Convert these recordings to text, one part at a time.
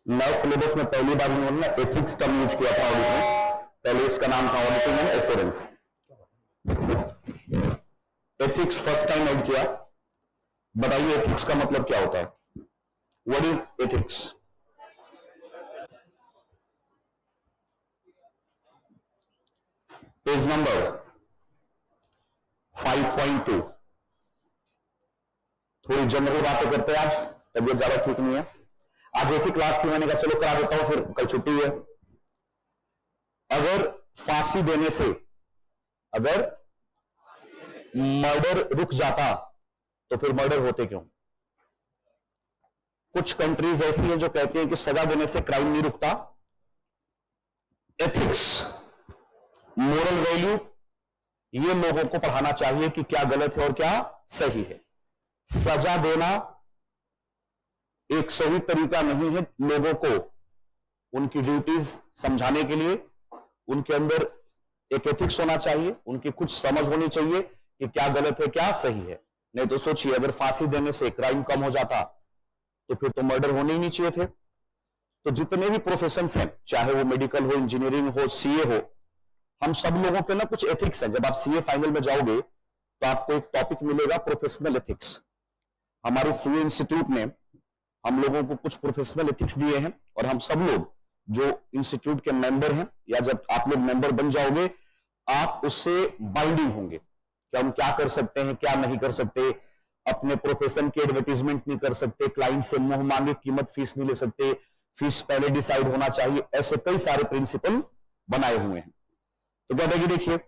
नए सिलेबस में पहली बार इन्होंने एथिक्स टर्म यूज किया था ऑडिट में। पहले इसका नाम था auditing and assurance. Ethics first time add किया। बताइए एथिक्स का मतलब क्या होता है? What is ethics? Page number 5.2। थोड़ी जनरल बातें करते हैं आज, तबीयत ज्यादा ठीक नहीं है। आज एक ही क्लास थी, मैंने कहा चलो करा देता हूं, फिर कल छुट्टी है। अगर फांसी देने से अगर मर्डर रुक जाता तो फिर मर्डर होते क्यों? कुछ कंट्रीज ऐसी हैं जो कहती हैं कि सजा देने से क्राइम नहीं रुकता। एथिक्स, मोरल वैल्यू, ये लोगों को पढ़ाना चाहिए कि क्या गलत है और क्या सही है। सजा देना एक सही तरीका नहीं है। लोगों को उनकी ड्यूटीज समझाने के लिए उनके अंदर एक एथिक्स होना चाहिए, उनकी कुछ समझ होनी चाहिए कि क्या गलत है क्या सही है। नहीं तो सोचिए, अगर फांसी देने से क्राइम कम हो जाता तो फिर तो मर्डर होने ही नहीं चाहिए थे। तो जितने भी प्रोफेशंस हैं, चाहे वो मेडिकल हो, इंजीनियरिंग हो, सीए हो, हम सब लोगों के ना कुछ एथिक्स हैं। जब आप सीए फाइनल में जाओगे तो आपको एक टॉपिक मिलेगा प्रोफेशनल एथिक्स। हमारे सीए इंस्टीट्यूट ने हम लोगों को कुछ प्रोफेशनल एथिक्स दिए हैं और हम सब लोग जो इंस्टीट्यूट के मेंबर हैं, या जब आप लोग मेंबर बन जाओगे, आप उससे बाइंडिंग होंगे कि हम क्या कर सकते हैं, क्या नहीं कर सकते, अपने प्रोफेशन की एडवर्टीजमेंट नहीं कर सकते, क्लाइंट से मुंह मांगे कीमत फीस नहीं ले सकते, फीस पहले डिसाइड होना चाहिए। ऐसे कई सारे प्रिंसिपल बनाए हुए हैं। तो क्या देखिए,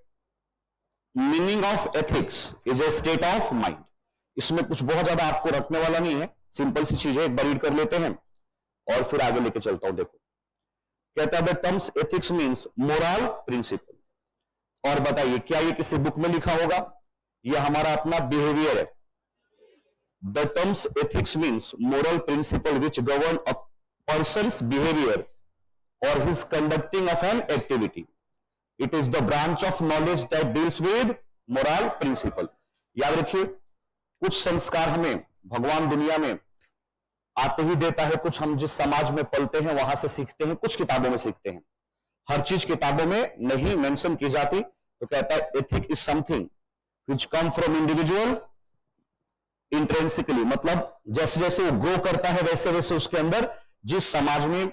meaning of ethics is a state of mind. इसमें कुछ बहुत ज्यादा आपको रखने वाला नहीं है, सिंपल सी चीजें एक बार रीड कर लेते हैं और फिर आगे लेके चलता हूं। देखो, कहता है the terms ethics means moral principle. और बताइए क्या ये किसी बुक में लिखा होगा? ये हमारा अपना बिहेवियर है। The terms ethics means moral principle which govern a person's behaviour और his conducting of an activity. It is the branch of knowledge that deals with moral principle. याद रखिए, कुछ संस्कार हमें भगवान दुनिया में आते ही देता है, कुछ हम जिस समाज में पलते हैं वहां से सीखते हैं, कुछ किताबों में सीखते हैं। हर चीज किताबों में नहीं मेंशन की जाती। तो कहता है ethic is something which come from individual intrinsically. मतलब जैसे जैसे वो ग्रो करता है वैसे वैसे उसके अंदर, जिस समाज में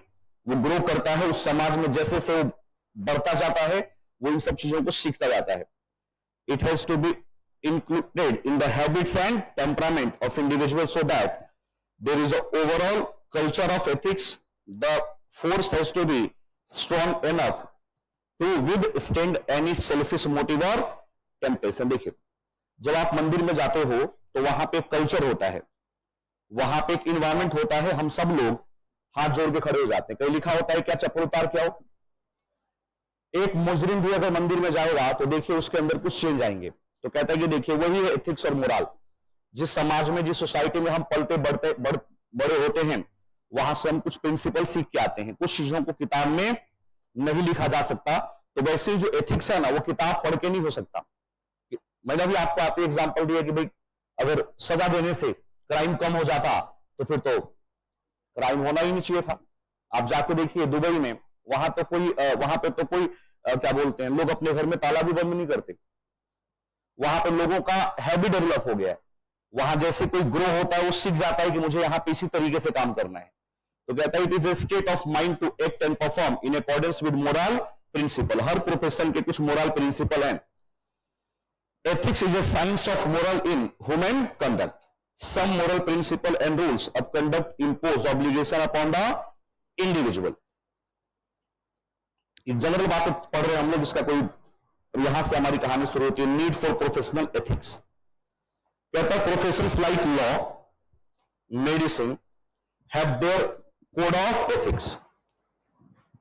वो ग्रो करता है उस समाज में जैसे जैसे वो बढ़ता जाता है, वो इन सब चीजों को सीखता जाता है। It has to be included in the habits and temperament of individuals so that there is an overall culture of ethics. The force has to be strong enough to withstand any selfish motive or temptation. देखिए, जब आप मंदिर में जाते हो तो वहां पे कल्चर होता है, वहां पे एक इन्वायरमेंट होता है, हम सब लोग हाथ जोड़ के खड़े हो जाते हैं। कहीं लिखा होता है क्या चप्पल उतार के आओ? एक मुजरिम भी अगर मंदिर में जाएगा तो देखिए उसके अंदर कुछ चेंज आएंगे। तो कहता है कि देखिए वही है एथिक्स और मोरल। जिस समाज में, जिस सोसाइटी में हम पलते बड़े होते हैं, वहां से हम कुछ प्रिंसिपल सीख के आते हैं। कुछ चीजों को किताब में नहीं लिखा जा सकता। तो वैसे ही जो एथिक्स है ना, वो किताब पढ़ के नहीं हो सकता। मैंने भी आपको आते एग्जांपल दिया कि भाई अगर सजा देने से क्राइम कम हो जाता तो फिर तो क्राइम होना ही नहीं चाहिए था। आप जाके देखिए दुबई में, वहां पे तो कोई क्या बोलते हैं, लोग अपने घर में ताला भी बंद नहीं करते। वहां पे लोगों का हैबिट डेवलप हो गया है। वहां जैसे कोई ग्रो होता है वो सीख जाता है कि मुझे यहां पे इसी तरीके से काम करना है। तो कहता है it is a state of mind to act and perform in accordance with moral principle. हर प्रोफेशन के कुछ मोरल प्रिंसिपल हैं। Ethics is a science of moral in human conduct. Some moral principle and rules of conduct impose obligation upon the individual. General बात पढ़ रहे हैं हम लोग, इसका कोई, यहां से हमारी कहानी शुरू होती है। Need for professional ethics. कहता है professions like law, medicine have their code of ethics.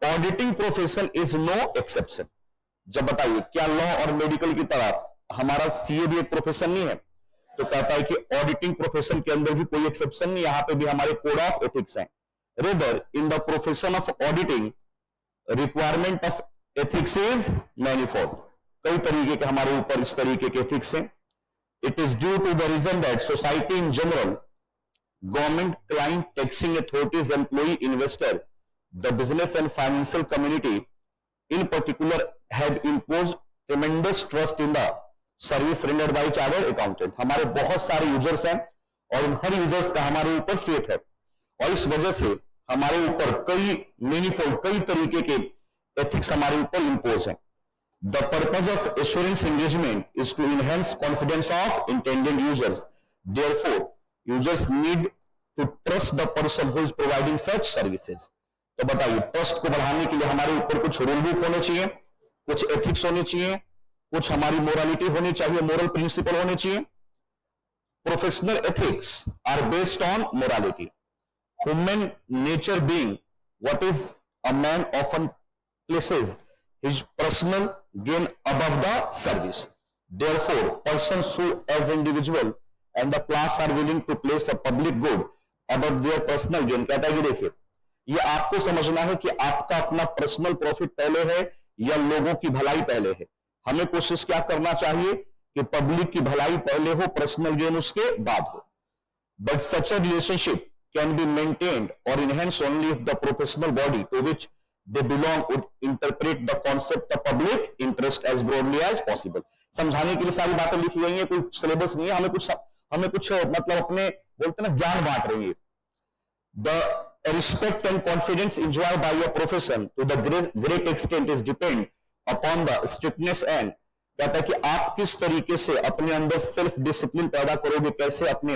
Auditing profession is no exception. जब बताइए क्या लॉ और मेडिकल की तरह हमारा सीए भी एक प्रोफेशन नहीं है? तो कहता है कि ऑडिटिंग प्रोफेशन के अंदर भी कोई एक्सेप्शन नहीं, यहां पे भी हमारे कोड ऑफ एथिक्स हैं। Rather in the profession of auditing requirement of ethics is manifold. कई तरीके के हमारे ऊपर इस तरीके के एथिक्स हैं। It is due to the reason that society in general, government, client, taxing authorities, employee, investor The business and financial community in particular have imposed tremendous trust in the service rendered by chartered accountant. हमारे बहुत सारे users हैं और उन हर users का हमारे ऊपर faith है और इस वजह से हमारे ऊपर कई तरीके के एथिक्स हमारे ऊपर इंपोज हैं। The purpose of assurance engagement is to enhance confidence of intended users, therefore users need to trust the person who is providing such services. तो बताइए, ट्रस्ट को बढ़ाने के लिए हमारे ऊपर कुछ रूल बुक होने चाहिए, कुछ एथिक्स होने चाहिए, कुछ हमारी मोरालिटी होनी चाहिए, मोरल प्रिंसिपल होने चाहिए। Professional ethics are based on morality. Human nature being what is a man often places his personal gain above the service, therefore persons who as individual and the class are willing to place the public good above their personal gain. कहता है कि देखिए, ये आपको समझना है कि आपका अपना पर्सनल प्रॉफिट पहले है या लोगों की भलाई पहले है। हमें कोशिश क्या करना चाहिए कि पब्लिक की भलाई पहले हो, पर्सनल गेन उसके बाद हो। But such a relationship can be maintained और enhance only if the professional body to which they belong would interpret the concept of public interest as broadly as possible. समझाने के लिए सारी बातें लिखी गई हैं, कोई सिलेबस नहीं है। हमें कुछ मतलब अपने बोलते ना ज्ञान बांट रही है। The respect and confidence enjoyed by your profession to the great extent is depend upon the strictness and कहता है कि आप किस तरीके से अपने अंदर सेल्फ डिसिप्लिन पैदा करोगे, कैसे अपने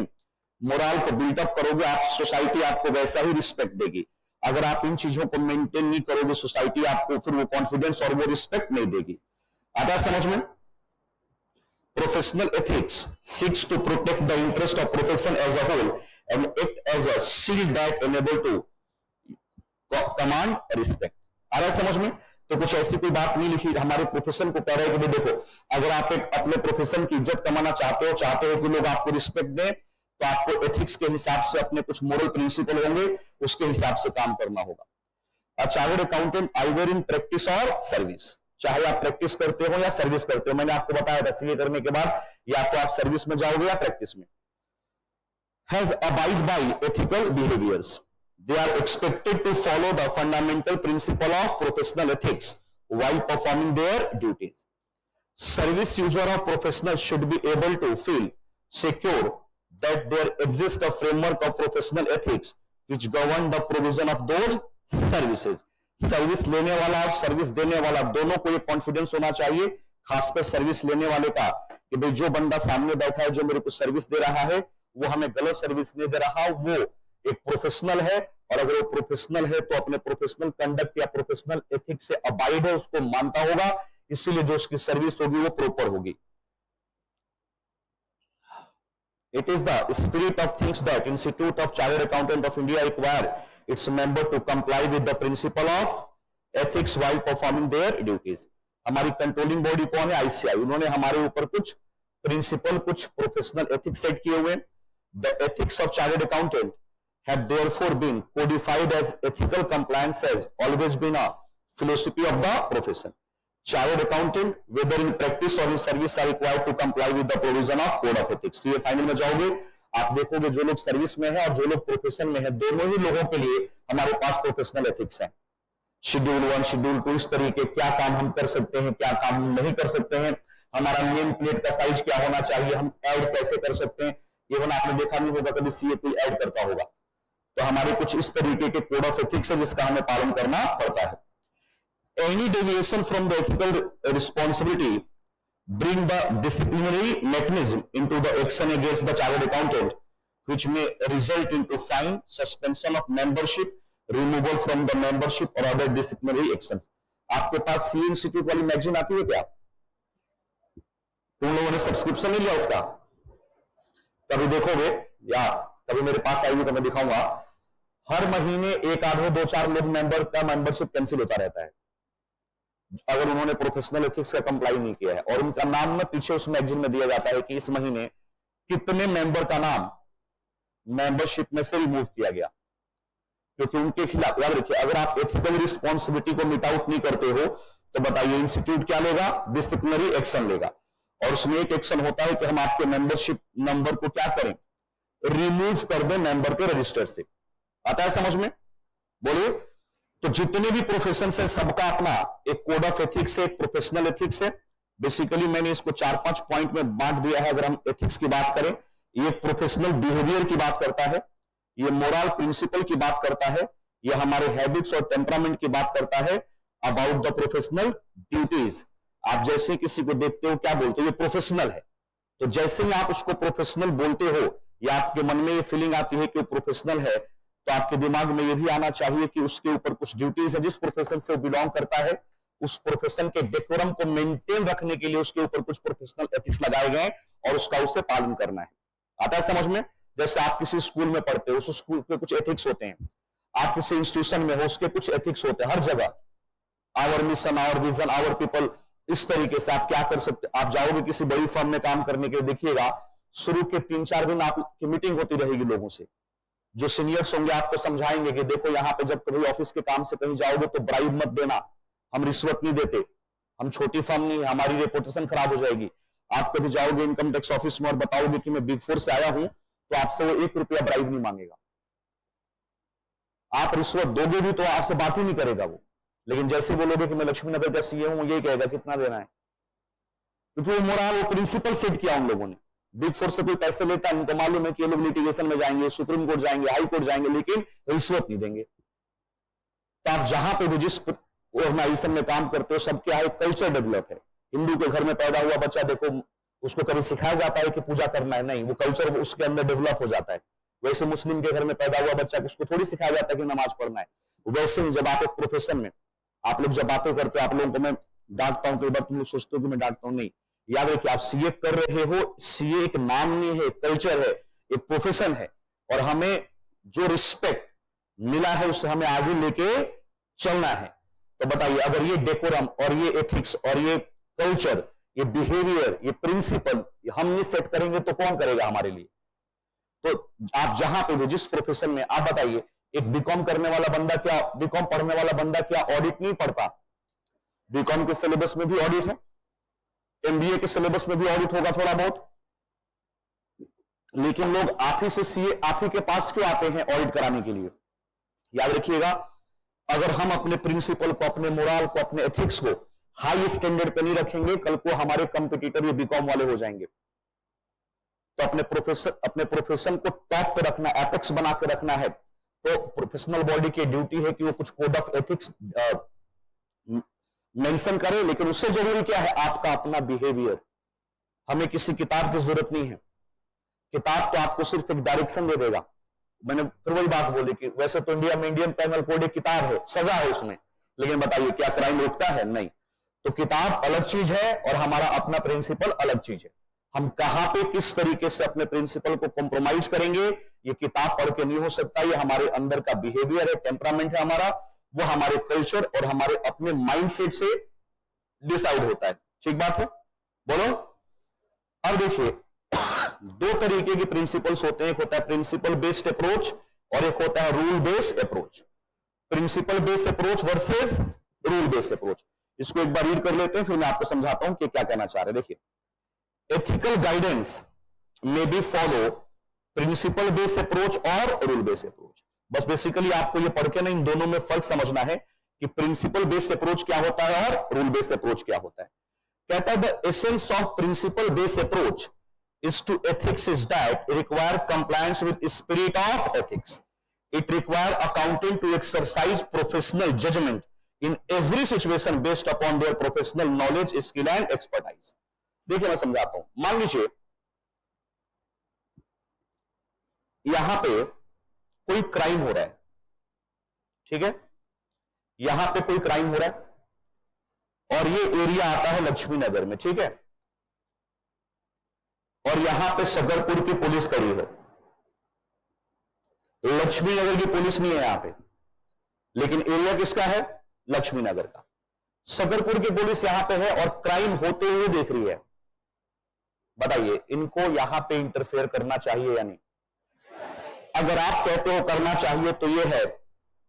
मोरल को बिल्डअप करोगे, आप सोसाइटी आपको वैसा ही रिस्पेक्ट देगी। अगर आप इन चीजों को मेंटेन नहीं करोगे, सोसाइटी आपको फिर वो कॉन्फिडेंस और वो रिस्पेक्ट नहीं देगी। आता है समझ में? Professional ethics seeks to protect the interest of profession as a whole and act as a shield that enable to command respect। आ रहा है समझ में? तो कुछ ऐसी कोई बात नहीं लिखी, हमारे प्रोफेशन को कह रहे हैं कि देखो, अगर आप अपने प्रोफेशन की इज्जत कमाना चाहते हो कि लोग आपको रिस्पेक्ट दें, तो आपको एथिक्स के हिसाब से अपने कुछ मोरल प्रिंसिपल होंगे, उसके हिसाब से काम करना होगा। A chartered accountant either in practice और सर्विस, चाहे आप प्रैक्टिस करते हो या सर्विस करते हो। मैंने आपको बताया था सीए करने के बाद या तो आप सर्विस में जाओगे या प्रैक्टिस में। has abide by ethical behaviors. They are expected to follow the fundamental principle of professional ethics while performing their duties. Service user or professional should be able to feel secure that there exists a framework of professional ethics which govern the provision of those services. Service लेने वाला और service देने वाला दोनों को ये confidence होना चाहिए, खासकर सर्विस लेने वाले का, कि भाई जो बंदा सामने बैठा है, जो मेरे को सर्विस दे रहा है, वो हमें गलत सर्विस नहीं दे रहा, वो एक प्रोफेशनल है। और अगर वो प्रोफेशनल है तो अपने प्रोफेशनल कंडक्ट या प्रोफेशनल एथिक्स से अबाइड है, उसको मानता होगा, इसीलिए जो उसकी सर्विस होगी वो प्रॉपर होगी। It is the spirit of things that Institute of Chartered Accountant of India require its member to comply with the principle of ethics while performing their duties। हमारी कंट्रोलिंग बॉडी कौन है? ICI. उन्होंने हमारे ऊपर कुछ principal, कुछ professional ethics set किए हुए। The ethics of chartered accountant have therefore been codified as ethical compliance has always been a philosophy of the profession. Chartered accountant, whether in practice or in service, are required to comply with the provision of code of ethics। ये final में जाओगे, आप देखोगे जो लोग service में है और जो लोग प्रोफेशन में है, दोनों ही लोगों के लिए हमारे पास प्रोफेशनल एथिक्स है। शेड्यूल 1, शेड्यूल 2, इस तरीके क्या काम हम कर सकते हैं, क्या काम नहीं कर सकते हैं, हमारा नेम प्लेट का साइज क्या होना चाहिए, हम ऐड कैसे कर सकते हैं। इवन आपने देखा नहीं होगा कभी सीए कोई ऐड करता होगा, तो हमारे कुछ इस तरीके के कोड ऑफ एथिक्स है जिसका हमें पालन करना पड़ता है। Any deviation from the ethical responsibility bring the disciplinary mechanism into the action against the chartered accountant which may result into fine, suspension of membership, removal from the membership और other disciplinary actions. आपके पास CA institute वाली magazine आती है क्या? तुम लोगों ने subscription नहीं लिया उसका? कभी देखोगे या कभी मेरे पास आएगी तो मैं दिखाऊंगा, हर महीने एक आधे 2-4 लोग मेंबर का मेंबरशिप कैंसिल होता रहता है अगर उन्होंने प्रोफेशनल एथिक्स का कंप्लाई नहीं किया है। और उनका नाम में पीछे उस मैगजीन में दिया जाता है कि इस महीने कितने मेंबर का नाम मेंबरशिप में से रिमूव किया गया, क्योंकि उनके खिलाफ। याद रखिए, अगर आप एथिकल रिस्पॉन्सिबिलिटी को मीट आउट नहीं करते हो तो बताइए इंस्टीट्यूट क्या लेगा? डिसिप्लिनरी एक्शन लेगा। और उसमें एक एक्शन होता है कि हम आपके मेंबरशिप नंबर को क्या करें? रिमूव कर दें मेंबर के रजिस्टर से। आता है समझ में? बोलिए। तो जितने भी प्रोफेशन है सबका अपना एक कोड ऑफ एथिक्स है, एक प्रोफेशनल एथिक्स है। बेसिकली मैंने इसको 4-5 पॉइंट में बांट दिया है। अगर हम एथिक्स की बात करें, ये प्रोफेशनल बिहेवियर की बात करता है, ये मोरल प्रिंसिपल की बात करता है, ये हमारे हैबिट्स और टेम्परामेंट की बात करता है, अबाउट द प्रोफेशनल ड्यूटीज। आप जैसे किसी को देखते हो क्या बोलते हो, ये प्रोफेशनल है। तो जैसे ही आप उसको प्रोफेशनल बोलते हो या आपके मन में ये फीलिंग आती है कि वो प्रोफेशनल है, तो आपके दिमाग में ये भी आना चाहिए कि उसके ऊपर कुछ ड्यूटीज है। जिस प्रोफेशन से वो बिलोंग करता है, उस प्रोफेशन के डेकोरम को मेंटेन रखने के लिए उसके ऊपर कुछ प्रोफेशनल एथिक्स लगाए गए और उसका उसे पालन करना है। आता है समझ में? जैसे आप किसी स्कूल में पढ़ते हो, उस स्कूल के कुछ एथिक्स होते हैं। आप किसी इंस्टीट्यूशन में हो, उसके कुछ एथिक्स होते हैं। हर जगह our mission, our vision, our people, इस तरीके से आप क्या कर सकते। आप जाओगे किसी बड़ी फर्म में काम करने के लिए, देखिएगा शुरू के 3-4 दिन आपकी मीटिंग होती रहेगी लोगों से। जो सीनियर्स होंगे आपको समझाएंगे कि देखो यहां पे जब कभी ऑफिस के काम से कहीं जाओगे तो ब्राइब मत देना, हम रिश्वत नहीं देते, हम छोटी फर्म नहीं है, हमारी रेपुटेशन खराब हो जाएगी। आप कभी जाओगे इनकम टैक्स ऑफिस में और बताओगे कि मैं बिग 4 से आया हूं, तो आपसे वो 1 रुपया ब्राइब नहीं मांगेगा। आप रिश्वत दोगे भी तो आपसे बात ही नहीं करेगा वो। लेकिन जैसे बोलोगे कि मैं लक्ष्मी नगर का सीए हूं, ये कहेगा कितना देना है, क्योंकि वो मोरल, वो प्रिंसिपल सेट किया उन लोगों ने। बिग 4 से कोई पैसे लेता है, उनको मालूम है कि ये लोग लिटिगेशन में जाएंगे, सुप्रीम कोर्ट जाएंगे, हाई कोर्ट जाएंगे, लेकिन रिश्वत नहीं देंगे। तो आप जहां पे भी जिस ऑर्गेनाइजेशन में काम करते हो, सबके यहाँ एक कल्चर डेवलप है। हिंदू के घर में पैदा हुआ बच्चा, देखो उसको कभी सिखाया जाता है कि पूजा करना है? नहीं, वो कल्चर उसके अंदर डेवलप हो जाता है। वैसे मुस्लिम के घर में पैदा हुआ बच्चा, उसको थोड़ी सिखाया जाता है कि नमाज पढ़ना है। वैसे ही जब आप एक प्रोफेशन में, आप लोग जब बातें करते हो, आप लोगों को मैं डांटता हूं, कई बार तुम लोग सोचते हो कि मैं डांटता हूं, नहीं। याद रखिए, आप सीए कर रहे हो, सीए एक नाम नहीं है, कल्चर है, एक प्रोफेशन है, और हमें जो रिस्पेक्ट मिला है उससे हमें आगे लेके चलना है। तो बताइए, अगर ये डेकोरम और ये एथिक्स और ये कल्चर, ये बिहेवियर, ये प्रिंसिपल हम नहीं सेट करेंगे तो कौन करेगा हमारे लिए? तो आप जहां पे भी, जिस प्रोफेशन में, आप बताइए, एक बीकॉम करने वाला बंदा क्या, बीकॉम पढ़ने वाला बंदा क्या ऑडिट नहीं पढ़ता? बीकॉम के सिलेबस में भी ऑडिट है, एमबीए के सिलेबस में भी ऑडिट होगा थोड़ा बहुत। लेकिन लोग आप ही से सीए, आप ही के पास क्यों आते हैं ऑडिट कराने के लिए? याद रखिएगा, अगर हम अपने प्रिंसिपल को, अपने मोरल को, अपने एथिक्स को हाई स्टैंडर्ड पे नहीं रखेंगे, कल को हमारे कंपटीटर ये बीकॉम वाले हो जाएंगे। तो अपने प्रोफेशन को टॉप पे रखना, एपेक्स बना के रखना है। तो प्रोफेशनल बॉडी की ड्यूटी है कि वो कुछ कोड ऑफ एथिक्स मेंशन करे, लेकिन उससे जरूरी क्या है? आपका अपना बिहेवियर। हमें किसी किताब की जरूरत नहीं है। किताब तो आपको सिर्फ एक डायरेक्शन दे देगा। मैंने फिर वही बात बोली कि वैसे तो इंडिया में इंडियन पेनल कोड एक किताब है, सजा है उसमें, लेकिन बताइए क्या क्राइम रोकता है? नहीं। तो किताब अलग चीज है और हमारा अपना प्रिंसिपल अलग चीज है। हम कहां पे किस तरीके से अपने प्रिंसिपल को कॉम्प्रोमाइज करेंगे, ये किताब पढ़ के नहीं हो सकता। ये हमारे अंदर का बिहेवियर है, टेम्परामेंट है हमारा, वो हमारे कल्चर और हमारे अपने माइंडसेट से डिसाइड होता है। ठीक बात है? बोलो। अब देखिए, 2 तरीके के प्रिंसिपल्स होते हैं। एक होता है प्रिंसिपल बेस्ड अप्रोच और एक होता है rule based approach. Principal based approach versus rule based approach. इसको एक बार रीड कर लेते हैं, फिर मैं आपको समझाता हूं कि क्या कहना चाह रहे हैं। देखिए, ethical guidance may be follow principle based approach और rule based approach। बस बेसिकली आपको ये पढ़ के ना इन दोनों में फर्क समझना है कि प्रिंसिपल बेस्ड अप्रोच क्या होता है और रूल बेस्ड अप्रोच क्या होता है। कहता है the essence of principle based approach is to ethics is that require compliance with spirit of ethics. It require accountant to exercise professional judgment in every situation based upon their professional knowledge, skill and expertise। देखिए मैं समझाता हूं। मान लीजिए यहां पे कोई crime हो रहा है, ठीक है? यहां पे कोई क्राइम हो रहा है और ये एरिया आता है लक्ष्मी नगर में, ठीक है? और यहां पे शकरपुर की पुलिस खड़ी है। लक्ष्मी नगर की पुलिस नहीं है यहां पे, लेकिन एरिया किसका है? लक्ष्मी नगर का। शकरपुर की पुलिस यहां पे है और क्राइम होते हुए देख रही है। बताइए, इनको यहां पे इंटरफेयर करना चाहिए या नहीं? अगर आप कहते हो करना चाहिए तो यह है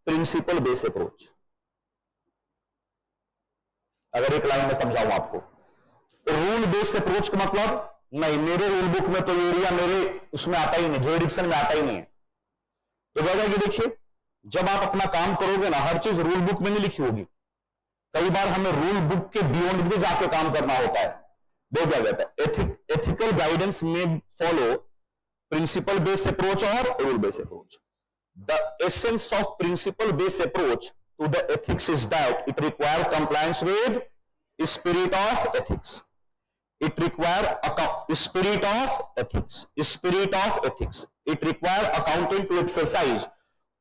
प्रिंसिपल बेस्ड अप्रोच। अगर एक लाइन में समझाऊं आपको, रूल बेस्ड अप्रोच का मतलब, नहीं मेरे रूल बुक में तो एरिया मेरे उसमें आता ही नहीं, ज्यूरिडिक्शन में आता ही नहीं है। तो कहता है कि देखिए, जब आप अपना काम करोगे ना, हर चीज रूल बुक में नहीं लिखी होगी, कई बार हमें रूल बुक के बियॉन्ड भी जाके काम करना होता है। वो क्या कहता है, एथिकल गाइडेंस में फॉलो प्रिंसिपल बेस्ड अप्रोच और rule based approach. The essence of principle based approach to the ethics is that it require compliance with spirit of ethics. It require spirit of ethics. Spirit of ethics. It require accountant to exercise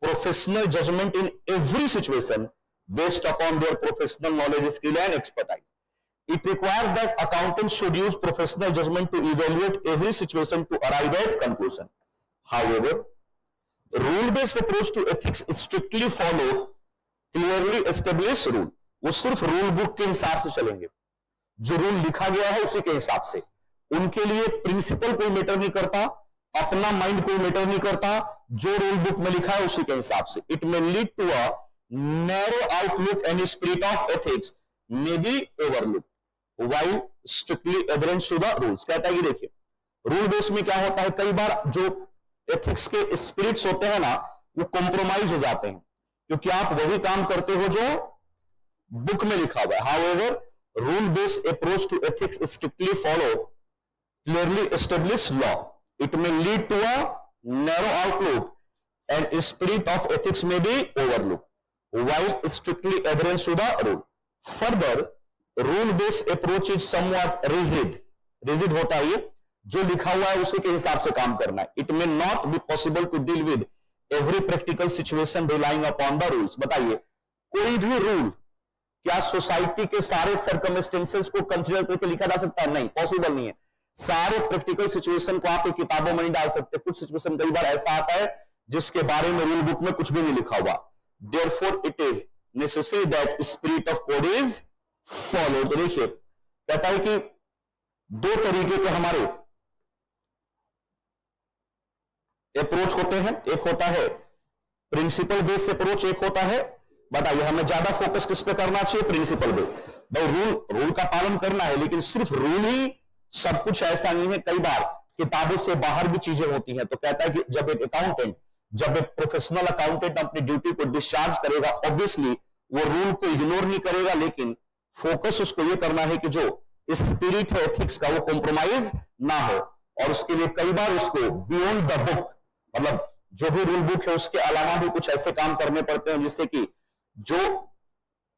professional judgment in every situation based upon their professional knowledge, skill, and expertise. It requires that accountants should use professional judgment to evaluate every situation to arrive at conclusion. However, rule-based approach to ethics strictly follow clearly established rule. वो सिर्फ rule book के हिसाब से चलेंगे, जो rule लिखा गया है उसी के हिसाब से। उनके लिए प्रिंसिपल कोई मैटर नहीं करता, अपना माइंड कोई मैटर नहीं करता, जो रूल बुक में लिखा है उसी के हिसाब से। It may lead to a narrow outlook and spirit of ethics may be overlook while strictly adherence to the rules. कहता है कि देखिए, रूल बेस में क्या होता है, कई बार जो एथिक्स के स्पिरिट्स होते हैं ना, वो कॉम्प्रोमाइज हो जाते हैं, क्योंकि आप वही काम करते हो जो बुक में लिखा हुआ है। However, rule-based approach to ethics strictly follow clearly established law. It may lead to a narrow outlook and spirit of ethics may be overlooked while strictly adherence to the rule. Further, rule-based approach is somewhat rigid. Rigid होता है, जो लिखा हुआ है उसी के हिसाब से काम करना है। It may not be possible to deal with every practical situation relying upon the rules. बताइए, कोई भी रूल क्या सोसाइटी के सारे सर्कमस्टेंसेस को कंसीडर करके लिखा जा सकता है? नहीं, पॉसिबल नहीं है। सारे प्रैक्टिकल सिचुएशन को आप किताबों में नहीं डाल सकते। कुछ सिचुएशन कई बार ऐसा आता है जिसके बारे में रूल बुक में कुछ भी नहीं लिखा हुआ। Therefore it is necessary that spirit of code is follow. तो देखिए, कहता है कि दो तरीके के हमारे अप्रोच होते हैं। एक होता है प्रिंसिपल बेस्ड अप्रोच, एक होता है, बताइए हमें ज्यादा फोकस किस पे करना चाहिए? प्रिंसिपल पे। भाई रूल का पालन करना है, लेकिन सिर्फ रूल ही सब कुछ ऐसा नहीं है। कई बार किताबों से बाहर भी चीजें होती हैं। तो कहता है कि जब एक प्रोफेशनल अकाउंटेंट अपनी ड्यूटी को डिस्चार्ज करेगा, ऑब्वियसली वो रूल को इग्नोर नहीं करेगा, लेकिन फोकस उसको ये करना है कि जो स्पिरिट है एथिक्स का, वो कॉम्प्रोमाइज ना हो। और उसके लिए कई बार उसको बियॉन्ड द बुक, मतलब जो भी रूल बुक है उसके अलावा भी कुछ ऐसे काम करने पड़ते हैं जिससे कि जो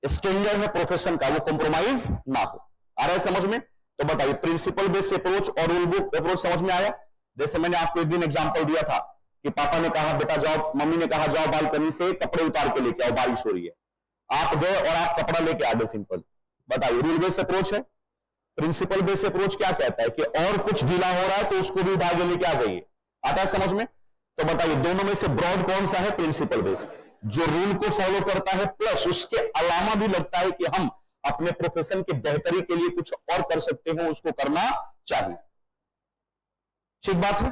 स्टैंडर्ड है प्रोफेशन का वो कॉम्प्रोमाइज ना हो। आ रहा है समझ में? तो बताइए, प्रिंसिपल बेस्ड अप्रोच और रूल बुक अप्रोच समझ में आया? जैसे मैंने आपको एक दिन एग्जांपल दिया था कि पापा ने कहा बेटा जाओ, मम्मी ने कहा जाओ बालकनी से कपड़े उतार के लेके आओ, बारिश हो रही है। आप गए और आप कपड़ा लेके आ गए, सिंपल। बताइए, रूल बेस्ड अप्रोच है। प्रिंसिपल बेस्ड अप्रोच क्या कहता है कि और कुछ गीला हो रहा है तो उसको भी उठा के लेके आ जाइए। आता है समझ में? तो बताइए, दोनों में से ब्रॉड कौन सा है? प्रिंसिपल बेस्ड, जो रूल को फॉलो करता है, प्लस उसके अलावा भी लगता है कि हम अपने प्रोफेशन की बेहतरी के लिए कुछ और कर सकते हैं, उसको करना चाहिए। ठीक बात है?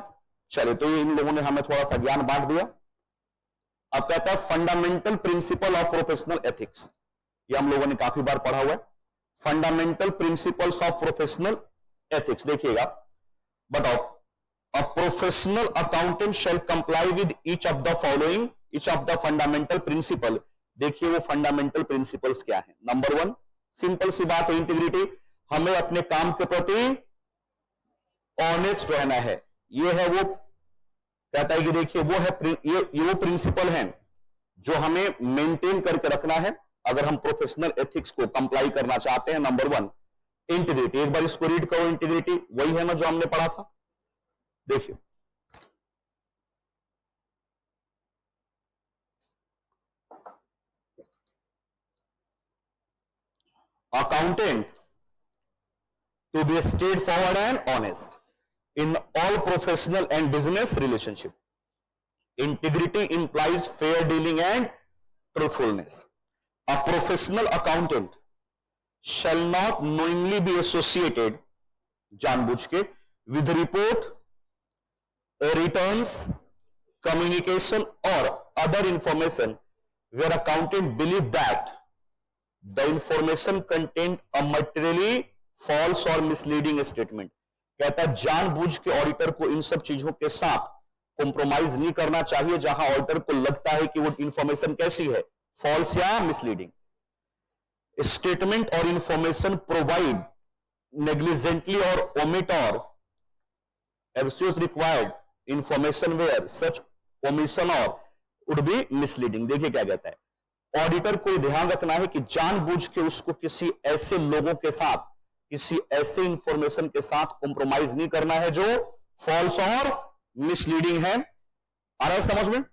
चलिए, तो ये इन लोगों ने हमें थोड़ा सा ज्ञान बांट दिया। अब कहता है fundamental principle of professional ethics. ये हम लोगों ने काफी बार पढ़ा हुआ है। Fundamental principles of professional ethics, देखिएगा, बताओ। अ professional accountant shell comply with each of the following, each of the fundamental principle. देखिए वो फंडामेंटल प्रिंसिपल्स क्या है। नंबर 1, सिंपल सी बात है, इंटीग्रिटी। हमें अपने काम के प्रति ऑनेस्ट रहना है। ये है वो, कहता है कि देखिए वो है ये वो प्रिंसिपल है जो हमें मेंटेन करके रखना है अगर हम प्रोफेशनल एथिक्स को कंप्लाई करना चाहते हैं। Number 1, integrity. एक बार इसको रीड करो, इंटीग्रिटी वही है ना जो हमने पढ़ा था। देखिए, accountant to be straightforward and honest in all professional and business relationship. Integrity implies fair dealing and truthfulness. A professional accountant shall not knowingly be associated, जानबूझ के, with report, returns, communication or other information where accountant believe that the information contained a materially false or misleading statement। कहता है जानबूझ के auditor को इन सब चीजों के साथ कॉम्प्रोमाइज नहीं करना चाहिए जहां ऑडिटर को लगता है कि वो इंफॉर्मेशन कैसी है, फॉल्स या मिसलीडिंग। स्टेटमेंट और इंफॉर्मेशन प्रोवाइड नेग्लिजेंटली और ओमिट और abuse required information where such omission और वुड बी मिसलीडिंग। देखिए क्या कहता है, ऑडिटर को ध्यान रखना है कि जानबूझ के उसको किसी ऐसे लोगों के साथ, किसी ऐसे इंफॉर्मेशन के साथ कॉम्प्रोमाइज नहीं करना है जो फॉल्स और मिसलीडिंग है। आ रहा है समझ में?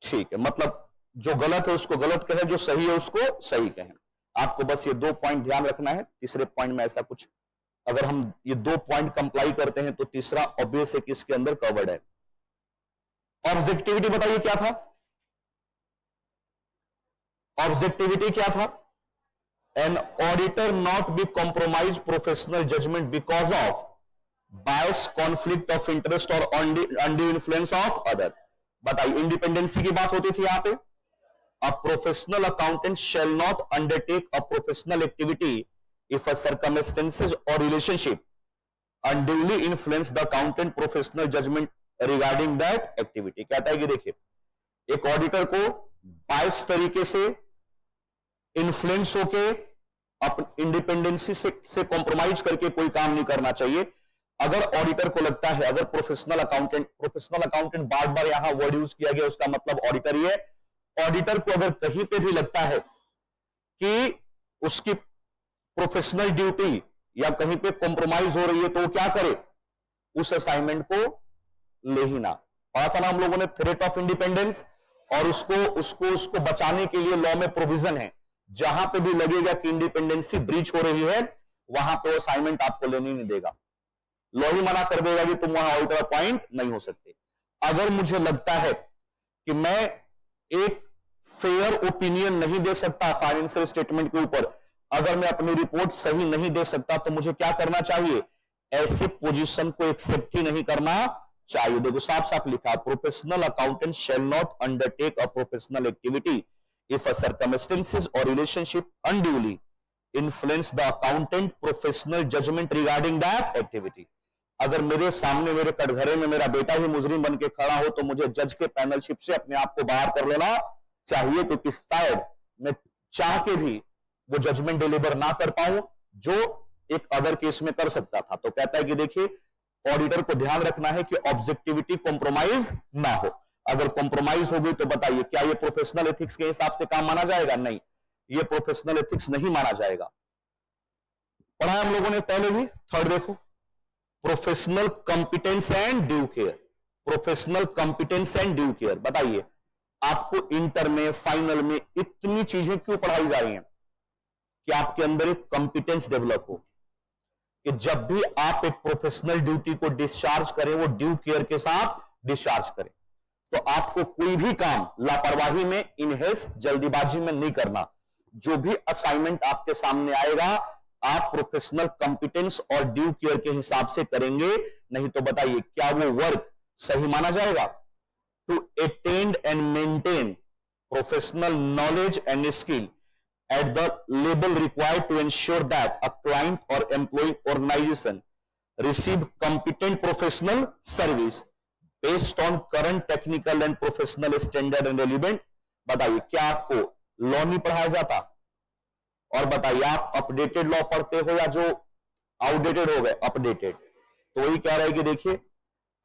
ठीक है, मतलब जो गलत है उसको गलत कहे, जो सही है उसको सही कहें। आपको बस ये 2 पॉइंट ध्यान रखना है। तीसरे पॉइंट में ऐसा कुछ, अगर हम ये 2 पॉइंट कंप्लाई करते हैं तो तीसरा ऑब्वियस है कि इसके अंदर कवर्ड है। ऑब्जेक्टिविटी बताइए क्या था? ऑब्जेक्टिविटी क्या था? An auditor not be compromise professional judgement because of bias, conflict of interest और अनड्यू इन्फ्लुएंस ऑफ अदर। बताइए, इंडिपेंडेंसी की बात होती थी यहां पे। A professional accountant shall not undertake a professional activity if a circumstances or relationship unduly influence the accountant professional judgment regarding that activity। कहता है कि देखिए, एक ऑडिटर को बायस तरीके से इन्फ्लुएंस होके अपनी इंडिपेंडेंसी से कॉम्प्रोमाइज करके कोई काम नहीं करना चाहिए। अगर ऑडिटर को लगता है, अगर प्रोफेशनल अकाउंटेंट बार बार यहां वर्ड यूज किया गया, उसका मतलब ऑडिटर ही है। ऑडिटर को अगर कहीं पे भी लगता है कि उसकी प्रोफेशनल ड्यूटी या कहीं पे कॉम्प्रोमाइज हो रही है, तो वो क्या करे, उस असाइनमेंट को ले ही ना। पढ़ा था ना हम लोगों ने थ्रेट ऑफ इंडिपेंडेंस, और उसको बचाने के लिए लॉ में प्रोविजन है, जहां पे भी लगेगा कि इंडिपेंडेंसी ब्रीच हो रही है, वहां पे वो असाइनमेंट आपको लेने नहीं देगा। लॉ ही मना कर देगा कि तुम वहां ऑडिटर अपॉइंट नहीं हो सकते। अगर मुझे लगता है कि मैं एक फेयर ओपिनियन नहीं दे सकता फाइनेंशियल स्टेटमेंट के ऊपर, अगर मैं अपनी रिपोर्ट सही नहीं दे सकता, तो मुझे क्या करना चाहिए, ऐसे पोजीशन को एक्सेप्ट ही नहीं करना चाहिए। देखो साफ साफ लिखा है, professional accountant shall not undertake a professional activity if a circumstances और relationship unduly influence the accountant professional judgement regarding that activity. अगर मेरे सामने, मेरे कटघरे में मेरा बेटा ही मुजरिम बन के खड़ा हो, तो मुझे जज के पैनलशिप से अपने आप को बाहर कर लेना चाहिए, क्योंकि शायद मैं चाह के भी वो जजमेंट डिलीवर ना कर पाऊं जो एक अदर केस में कर सकता था। तो कहता है कि देखिए, ऑडिटर को ध्यान रखना है कि ऑब्जेक्टिविटी कॉम्प्रोमाइज ना हो। अगर कॉम्प्रोमाइज हो गई तो बताइए, क्या ये प्रोफेशनल एथिक्स के हिसाब से काम माना जाएगा? नहीं, ये प्रोफेशनल एथिक्स नहीं माना जाएगा। पढ़ा हम लोगों ने पहले भी। थर्ड देखो, professional competence and due care. Professional competence and due care, बताइए आपको इंटर में, फाइनल में इतनी चीजें क्यों पढ़ाई जा रही हैं? कि आपके अंदर एक कॉम्पिटेंस डेवलप हो, कि जब भी आप एक प्रोफेशनल ड्यूटी को डिस्चार्ज करें, वो ड्यू केयर के साथ डिस्चार्ज करें। तो आपको कोई भी काम लापरवाही में, इनहेस, जल्दीबाजी में नहीं करना। जो भी असाइनमेंट आपके सामने आएगा, आप प्रोफेशनल कॉम्पिटेंस और ड्यू केयर के हिसाब से करेंगे, नहीं तो बताइए क्या वो वर्क सही माना जाएगा? To attain and maintain professional knowledge and skill at the level required to ensure that a client or employee organization receive competent professional service based on current technical and professional standard and relevant। बताइए, क्या आपको law नहीं पढ़ाया जाता? और बताइए, आप updated law पढ़ते हो या जो आउटडेटेड हो गए अपडेटेड? तो वही कह रहा है कि देखिए,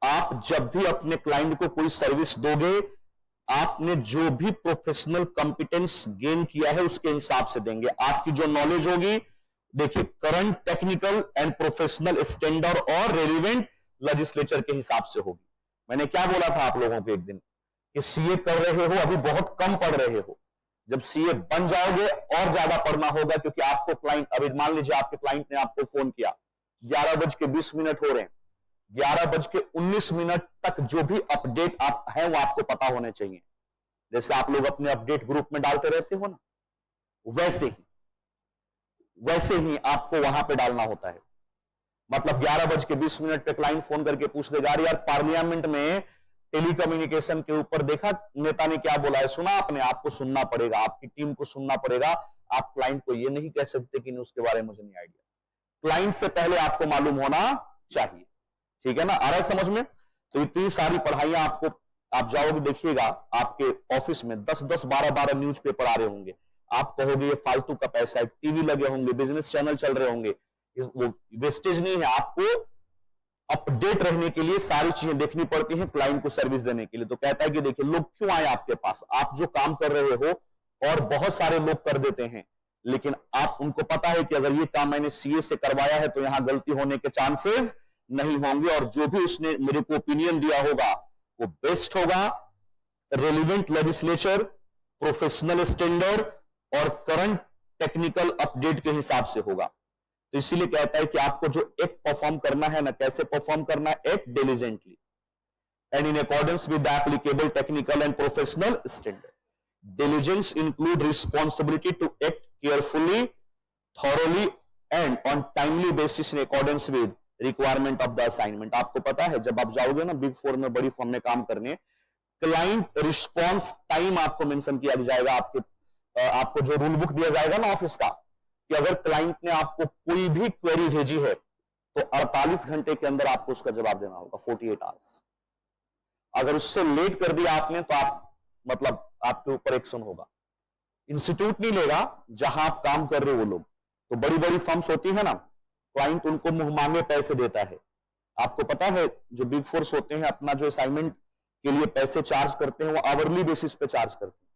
आप जब भी अपने क्लाइंट को कोई सर्विस दोगे, आपने जो भी प्रोफेशनल कॉम्पिटेंस गेन किया है उसके हिसाब से देंगे। आपकी जो नॉलेज होगी, देखिए, current technical and professional standard और रेलिवेंट लेजिस्लेचर के हिसाब से होगी। मैंने क्या बोला था आप लोगों को एक दिन, कि सीए कर रहे हो, अभी बहुत कम पढ़ रहे हो। जब सीए बन जाओगे और ज्यादा पढ़ना होगा, क्योंकि आपको क्लाइंट, अभी मान लीजिए आपके क्लाइंट ने आपको फोन किया, 11:20 हो रहे हैं, 11:19 तक जो भी अपडेट आप हैं वो आपको पता होने चाहिए। जैसे आप लोग अपने अपडेट ग्रुप में डालते रहते हो ना, वैसे ही आपको वहां पे डालना होता है। मतलब 11:20 पे क्लाइंट फोन करके पूछ देगा, यार पार्लियामेंट में टेलीकम्युनिकेशन के ऊपर देखा नेता ने क्या बोला है, सुना आपने? आपको सुनना पड़ेगा, आपकी टीम को सुनना पड़ेगा। आप क्लाइंट को ये नहीं कह सकते कि उसके बारे में मुझे नहीं आइडिया। क्लाइंट से पहले आपको मालूम होना चाहिए, ठीक है ना? आ रहा है समझ में? तो इतनी सारी पढ़ाइयां आपको, आप जाओगे देखिएगा आपके ऑफिस में 10-10, 12-12 न्यूज़पेपर आ रहे होंगे। आप कहोगे ये फालतू का पैसा है, टीवी लगे होंगे, बिजनेस चैनल चल रहे होंगे, वो वेस्टेज नहीं है। आपको अपडेट रहने के लिए सारी चीजें देखनी पड़ती हैं क्लाइंट को सर्विस देने के लिए। तो कहता है कि देखिए लोग क्यों आए आपके पास, आप जो काम कर रहे हो और बहुत सारे लोग कर देते हैं, लेकिन आप उनको पता है कि अगर ये काम मैंने सीए से करवाया है तो यहां गलती होने के चांसेस नहीं होंगे, और जो भी उसने मेरे को ओपिनियन दिया होगा वो बेस्ट होगा, रेलिवेंट लेजिस्लेचर, प्रोफेशनल स्टैंडर्ड और करंट टेक्निकल अपडेट के हिसाब से होगा। तो इसीलिए कहता है कि आपको जो एक्ट परफॉर्म करना है ना, कैसे परफॉर्म करना है, act diligently and in accordance with the applicable technical and professional standard. Diligence include responsibility to act carefully, thoroughly and on timely basis in accordance with requirement of the assignment. आपको पता है जब आप जाओगे ना big four में, बड़ी firm में काम करने, क्लाइंट रिस्पॉन्स टाइम आपको मेंशन किया जाएगा। आपको जो रूल बुक दिया जाएगा ना ऑफिस का, कि अगर क्लाइंट ने आपको कोई भी क्वेरी भेजी है तो 48 घंटे के अंदर आपको उसका जवाब देना होगा, 48 आवर्स। अगर उससे लेट कर दिया आपने तो आप मतलब आपके ऊपर एक्शन होगा। इंस्टीट्यूट नहीं लेगा जहां आप काम कर रहे हो वो लोग। तो बड़ी बड़ी फर्म्स होती है ना, क्लाइंट उनको मुंह मांगे पैसे देता है। आपको पता है जो बिग फोर्स होते हैं अपना जो असाइनमेंट के लिए पैसे चार्ज करते हैं वो आवरली बेसिस पे चार्ज करते हैं,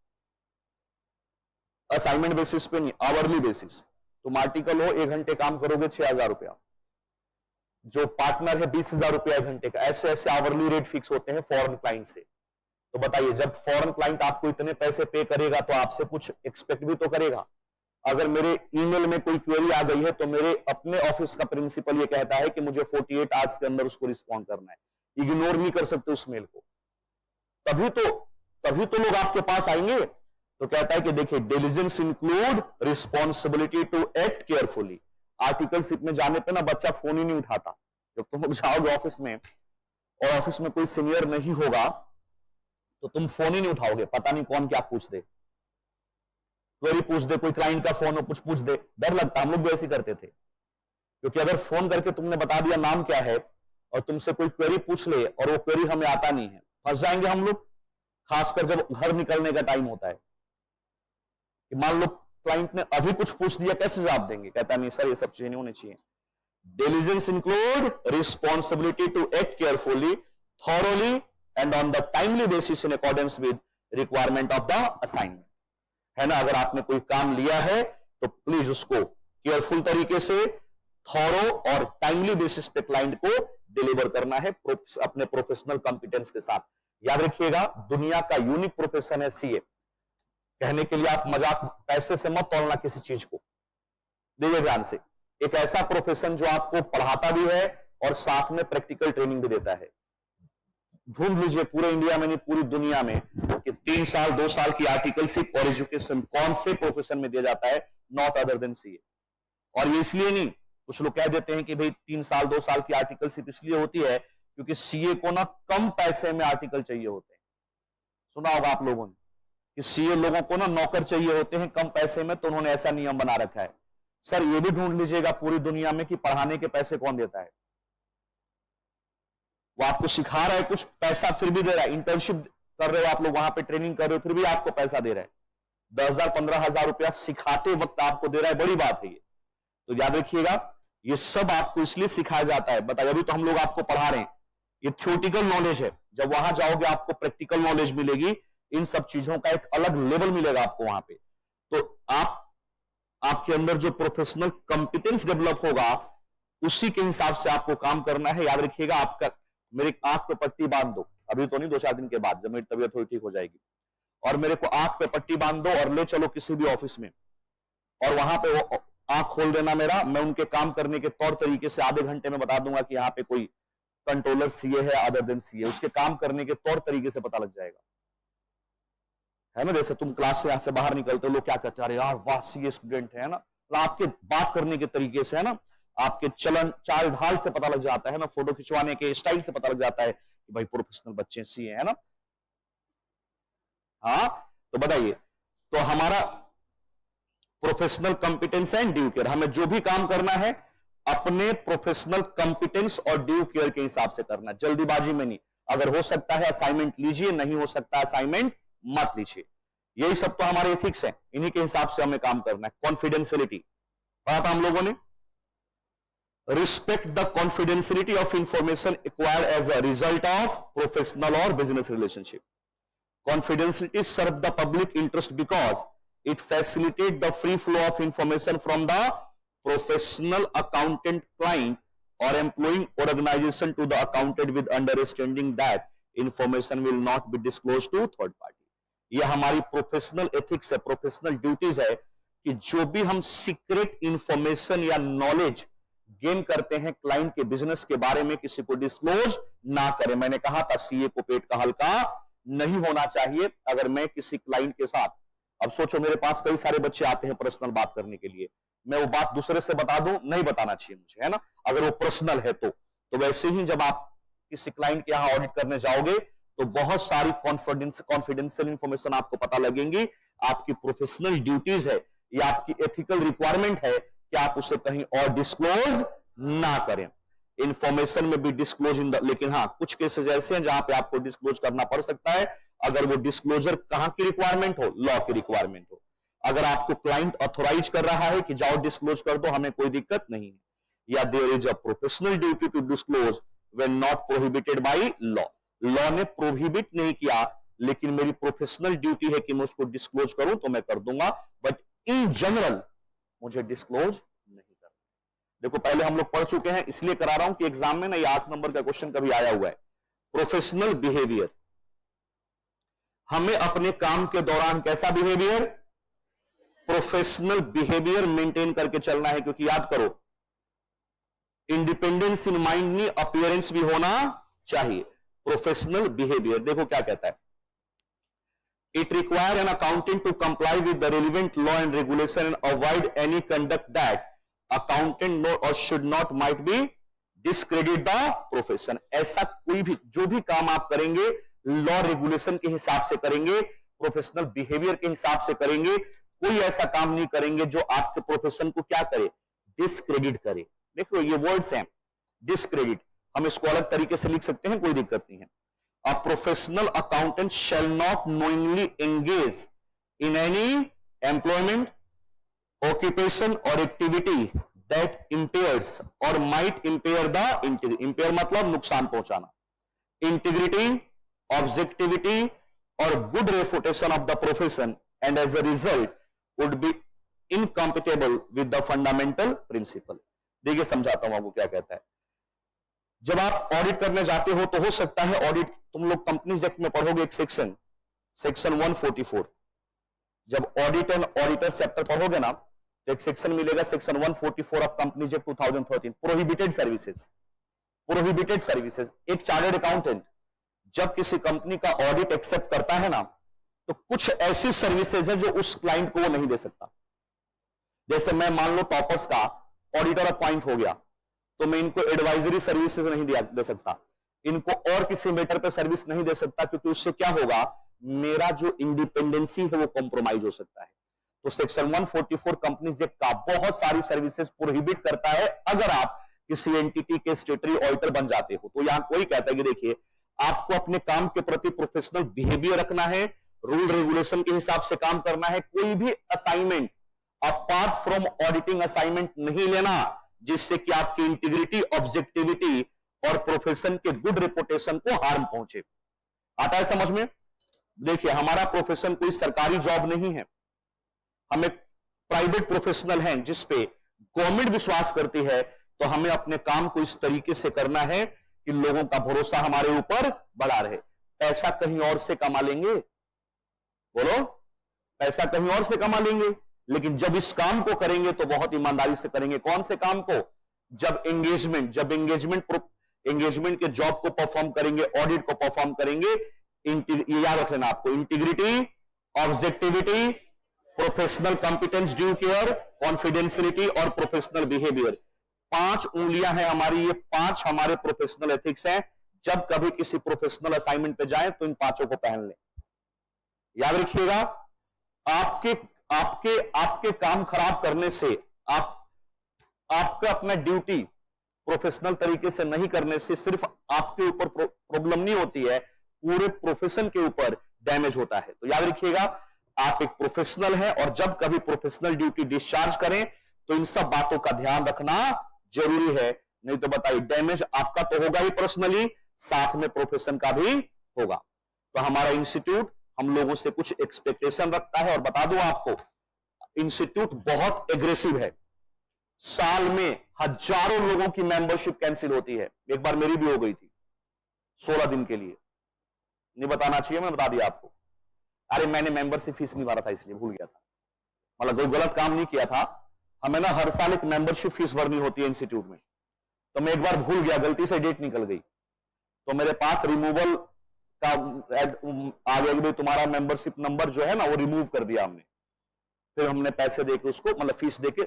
असाइनमेंट बेसिस पे नहीं, आवरली बेसिस। तुम आर्टिकल हो 1 घंटे काम करोगे 6,000 रुपया, जो पार्टनर है 20,000 रुपया 1 घंटे का। ऐसे ऐसे आवरली रेट फिक्स होते हैं फॉरेन क्लाइंट से। तो बताइए जब फॉरेन क्लाइंट आपको इतने पैसे पे करेगा तो आपसे कुछ एक्सपेक्ट भी तो करेगा। अगर मेरे ईमेल में कोई क्वेरी आ गई है तो मेरे अपने ऑफिस का प्रिंसिपल ये कहता है कि मुझे 48 आवर्स के अंदर उसको रिस्पॉन्ड करना है, इग्नोर नहीं कर सकते उस मेल को। तभी तो लोग आपके पास आएंगे। तो कहता है कि देखिए diligence include responsibility to act carefully. Articleship में जाने पे ना बच्चा फोन ही नहीं उठाता। जब तुम लोग जाओगे ऑफिस में और ऑफिस में कोई सीनियर नहीं होगा तो तुम फोन ही नहीं उठाओगे, पता नहीं कौन क्या पूछ दे, क्वेरी पूछ दे, कोई क्लाइंट का फोन हो कुछ पूछ दे, डर लगता। हम लोग भी ऐसे करते थे, क्योंकि अगर फोन करके तुमने बता दिया नाम क्या है और तुमसे कोई क्वेरी पूछ ले और वो क्वेरी हमें आता नहीं है, फंस जाएंगे हम लोग। खासकर जब घर निकलने का टाइम होता है कि मान लो क्लाइंट ने अभी कुछ पूछ दिया, कैसे जवाब देंगे? कहता नहीं सर ये सब चीजें नहीं होनी चाहिए। Diligence include responsibility to act carefully, thoroughly and on the timely basis in accordance with requirement of the assignment. है ना, अगर आपने कोई काम लिया है तो प्लीज उसको केयरफुल तरीके से, थॉरो और टाइमली बेसिस पे क्लाइंट को डिलीवर करना है अपने प्रोफेशनल कॉम्पिटेंस के साथ। याद रखिएगा दुनिया का यूनिक प्रोफेशन है सीए। कहने के लिए आप मजाक पैसे से मत तोलना किसी चीज को, देखिए ध्यान से। एक ऐसा प्रोफेशन जो आपको पढ़ाता भी है और साथ में प्रैक्टिकल ट्रेनिंग भी देता है। ढूंढ लीजिए पूरे इंडिया में नहीं पूरी दुनिया में कि 3 साल 2 साल की आर्टिकलशिप और एजुकेशन कौन से प्रोफेशन में दिया जाता है, नॉट अदर देन सीए। और ये इसलिए नहीं, कुछ लोग कह देते हैं कि भाई 3 साल 2 साल की आर्टिकलशिप इसलिए होती है क्योंकि सीए को ना कम पैसे में आर्टिकल चाहिए होते हैं। सुना होगा आप लोगों ने कि सीए लोगों को ना नौकर चाहिए होते हैं कम पैसे में, तो उन्होंने ऐसा नियम बना रखा है। सर ये भी ढूंढ लीजिएगा पूरी दुनिया में कि पढ़ाने के पैसे कौन देता है। वो आपको सिखा रहा है, कुछ पैसा फिर भी दे रहा है। इंटर्नशिप कर रहे हो आप लोग, वहां पे ट्रेनिंग कर रहे हो, फिर भी आपको पैसा दे रहा है। 10,000 15,000 रुपया सिखाते वक्त आपको दे रहा है, बड़ी बात है ये। तो याद रखिएगा ये सब आपको इसलिए सिखाया जाता है। बताइए अभी तो हम लोग आपको पढ़ा रहे हैं, ये थ्योरेटिकल नॉलेज है। जब वहां जाओगे आपको प्रैक्टिकल नॉलेज मिलेगी, इन सब चीजों का एक अलग लेवल मिलेगा आपको वहां पे। तो आपके अंदर जो प्रोफेशनल कॉम्पिटेंस डेवलप होगा उसी के हिसाब से आपको काम करना है। याद रखिएगा आपका, मेरी आंख पे पट्टी बांध दो, अभी तो नहीं 2-4 दिन के बाद जब मेरी तबीयत थोड़ी ठीक हो जाएगी, और मेरे को आंख पे पट्टी बांध दो और ले चलो किसी भी ऑफिस में, और वहां पे वो आंख खोल देना मेरा, मैं उनके काम करने के तौर तरीके से आधे घंटे में बता दूंगा कि यहाँ पे कोई कंट्रोलर सीए है अदर देन सीए, उसके काम करने के तौर तरीके से पता लग जाएगा। है ना, जैसे तुम क्लास से यहां से बाहर निकलते हो, लोग क्या कहते हैं, अरे यार वाह सीए स्टूडेंट है ना, आपके बात करने के तरीके से, है ना, आपके चलन चाल ढाल से पता लग जाता है ना, फोटो खिंचवाने के स्टाइल से पता लग जाता है कि भाई प्रोफेशनल बच्चे सीए है ना। हाँ तो बताइए, तो हमारा professional competence and due care, हमें जो भी काम करना है अपने प्रोफेशनल कॉम्पिटेंस और ड्यू केयर के हिसाब से करना, जल्दीबाजी में नहीं। अगर हो सकता है असाइनमेंट लीजिए, नहीं हो सकता असाइनमेंट मत लीजिए। यही सब तो हमारे एथिक्स हैं, इन्हीं के हिसाब से हमें काम करना है। कॉन्फिडेंशियलिटी पढ़ा था हम लोगों ने। Respect the confidentiality of information acquired as a result of professional और business relationship. Confidentiality serve the public interest because it facilitates the free flow of information from the professional accountant client or employing organization to the accountant with understanding that information will not be disclosed to third party. यह हमारी professional ethics है, professional duties है कि जो भी हम secret information या knowledge gain करते हैं क्लाइंट के बिजनेस के बारे में, किसी को डिस्क्लोज ना करें। मैंने कहा था सीए को पेट का हल्का नहीं होना चाहिए। अगर मैं किसी क्लाइंट के साथ, अब सोचो मेरे पास कई सारे बच्चे आते हैं पर्सनल बात करने के लिए, मैं वो बात दूसरे से बता दूं, नहीं बताना चाहिए मुझे, है ना, अगर वो पर्सनल है तो वैसे ही जब आप किसी क्लाइंट के यहां ऑडिट करने जाओगे तो बहुत सारी कॉन्फिडेंशियल इंफॉर्मेशन आपको पता लगेंगी। आपकी प्रोफेशनल ड्यूटीज है या आपकी एथिकल रिक्वायरमेंट है कि आप उसे कहीं और डिस्क्लोज ना करें। इंफॉर्मेशन में भी डिस्क्लोज इन द, लेकिन हाँ कुछ केसेस ऐसे हैं जहां पे आपको डिस्क्लोज करना पड़ सकता है। अगर वो डिस्क्लोजर कहां की रिक्वायरमेंट हो, लॉ की रिक्वायरमेंट हो। अगर आपको क्लाइंट ऑथोराइज कर रहा है कि जाओ डिस्क्लोज कर दो, हमें कोई दिक्कत नहीं है, या there is a professional duty to disclose when not prohibited by law. Law ने प्रोहिबिट नहीं किया, लेकिन मेरी प्रोफेशनल ड्यूटी है कि मैं उसको डिस्क्लोज करूं तो मैं कर दूंगा, बट इन जनरल मुझे डिस्क्लोज नहीं करना। देखो पहले हम लोग पढ़ चुके हैं, इसलिए करा रहा हूं कि एग्जाम में ना ये 8 नंबर का क्वेश्चन कभी आया हुआ है। प्रोफेशनल बिहेवियर, हमें अपने काम के दौरान कैसा बिहेवियर, प्रोफेशनल बिहेवियर मेंटेन करके चलना है। क्योंकि याद करो, इंडिपेंडेंस इन माइंड नहीं, अपीयरेंस भी होना चाहिए। प्रोफेशनल बिहेवियर देखो क्या कहता है, it require an accountant to comply with the relevant law and regulation and avoid any conduct that accountant know और should not might be discredit the profession. ऐसा कोई भी जो भी काम आप करेंगे लॉ रेगुलेशन के हिसाब से करेंगे, प्रोफेशनल बिहेवियर के हिसाब से करेंगे। कोई ऐसा काम नहीं करेंगे जो आपके प्रोफेशन को क्या करे, डिस्क्रेडिट करे। देखो ये वर्ड्स हैं, डिस्क्रेडिट, हम इसको अलग तरीके से लिख सकते हैं, कोई दिक्कत नहीं है। A professional accountant shall not knowingly engage in any employment, occupation or activity that impairs or might impair the integrity. Impair मतलब नुकसान पहुंचाना, integrity, objectivity or good reputation of the profession, and as a result would be incompatible with the fundamental principle. देखिए समझाता हूं आपको क्या कहता है। जब आप ऑडिट करने जाते हो तो हो सकता है ऑडिट, तुम लोग कंपनीज एक्ट में पढ़ोगे एक सेक्शन 144, जब ऑडिट एंड ऑडिटर चैप्टर पढ़ोगे ना तो एक सेक्शन मिलेगा section 144 of companies act 2013, prohibited services. Prohibited services, एक चार्टर्ड अकाउंटेंट जब किसी कंपनी का ऑडिट एक्सेप्ट करता है ना तो कुछ ऐसी सर्विसेज है जो उस क्लाइंट को वो नहीं दे सकता। जैसे मैं मान लो टॉपर्स का ऑडिटर अपॉइंट हो गया तो मैं इनको एडवाइजरी सर्विसेज नहीं दे सकता, इनको और किसी मैटर पे सर्विस नहीं दे सकता, क्योंकि उससे क्या होगा, मेरा जो इंडिपेंडेंसी है वो कॉम्प्रोमाइज हो सकता है। तो सेक्शन 144 कंपनीज एक्ट का बहुत सारी सर्विसेज प्रोहिबिट करता है अगर आप किसी एंटिटी के स्टेटरी ऑडिटर बन जाते हो। तो यहां कोई कहता है कि देखिए आपको अपने काम के प्रति प्रोफेशनल बिहेवियर रखना है, रूल रेगुलेशन के हिसाब से काम करना है, कोई भी assignment apart from auditing assignment नहीं लेना जिससे कि आपकी इंटीग्रिटी, ऑब्जेक्टिविटी और प्रोफेशन के गुड रेपुटेशन को हार्म पहुंचे। आता है समझ में? देखिए हमारा प्रोफेशन कोई सरकारी जॉब नहीं है, हम एक प्राइवेट प्रोफेशनल हैं जिसपे गवर्नमेंट विश्वास करती है। तो हमें अपने काम को इस तरीके से करना है कि लोगों का भरोसा हमारे ऊपर बढ़ा रहे। पैसा कहीं और से कमा लेंगे, बोलो, पैसा कहीं और से कमा लेंगे, लेकिन जब इस काम को करेंगे तो बहुत ईमानदारी से करेंगे। कौन से काम को? जब एंगेजमेंट के जॉब को परफॉर्म करेंगे, ऑडिट को परफॉर्म करेंगे। ये याद रख लेना आपको, integrity, objectivity, professional competence, due care, confidentiality और प्रोफेशनल बिहेवियर। 5 उंगलियां हैं हमारी, ये 5 हमारे प्रोफेशनल एथिक्स हैं। जब कभी किसी प्रोफेशनल असाइनमेंट पे जाएं तो इन 5 को पहन लें, याद रखिएगा। आपके काम खराब करने से आपका अपना ड्यूटी प्रोफेशनल तरीके से नहीं करने से सिर्फ आपके ऊपर प्रॉब्लम नहीं होती है, पूरे प्रोफेशन के ऊपर डैमेज होता है। तो याद रखिएगा, आप एक प्रोफेशनल हैं और जब कभी प्रोफेशनल ड्यूटी डिस्चार्ज करें तो इन सब बातों का ध्यान रखना जरूरी है, नहीं तो बताइए डैमेज आपका तो होगा ही पर्सनली, साथ में प्रोफेशन का भी होगा। तो हमारा इंस्टीट्यूट हम लोगों से कुछ एक्सपेक्टेशन रखता है और बता दूं आपको, इंस्टीट्यूट बहुत एग्रेसिव है। साल में हजारों लोगों की मेंबरशिप कैंसिल होती है, एक बार मेरी भी हो गई थी 16 दिन के लिए। नहीं बताना चाहिए, मैं बता दिया आपको। अरे मैंने मेंबरशिप फीस नहीं भरा था इसलिए भूल गया था, मतलब कोई गलत काम नहीं किया था। हमें ना हर साल एक मेंबरशिप फीस भरनी होती है इंस्टीट्यूट में, तो मैं एक बार भूल गया, गलती से डेट निकल गई, तो मेरे पास रिमूवल का आ गया कि तुम्हारा मेंबरशिप नंबर जो है ना वो रिमूव कर दिया हमने। फिर हमने पैसे देके उसको, मतलब फीस देके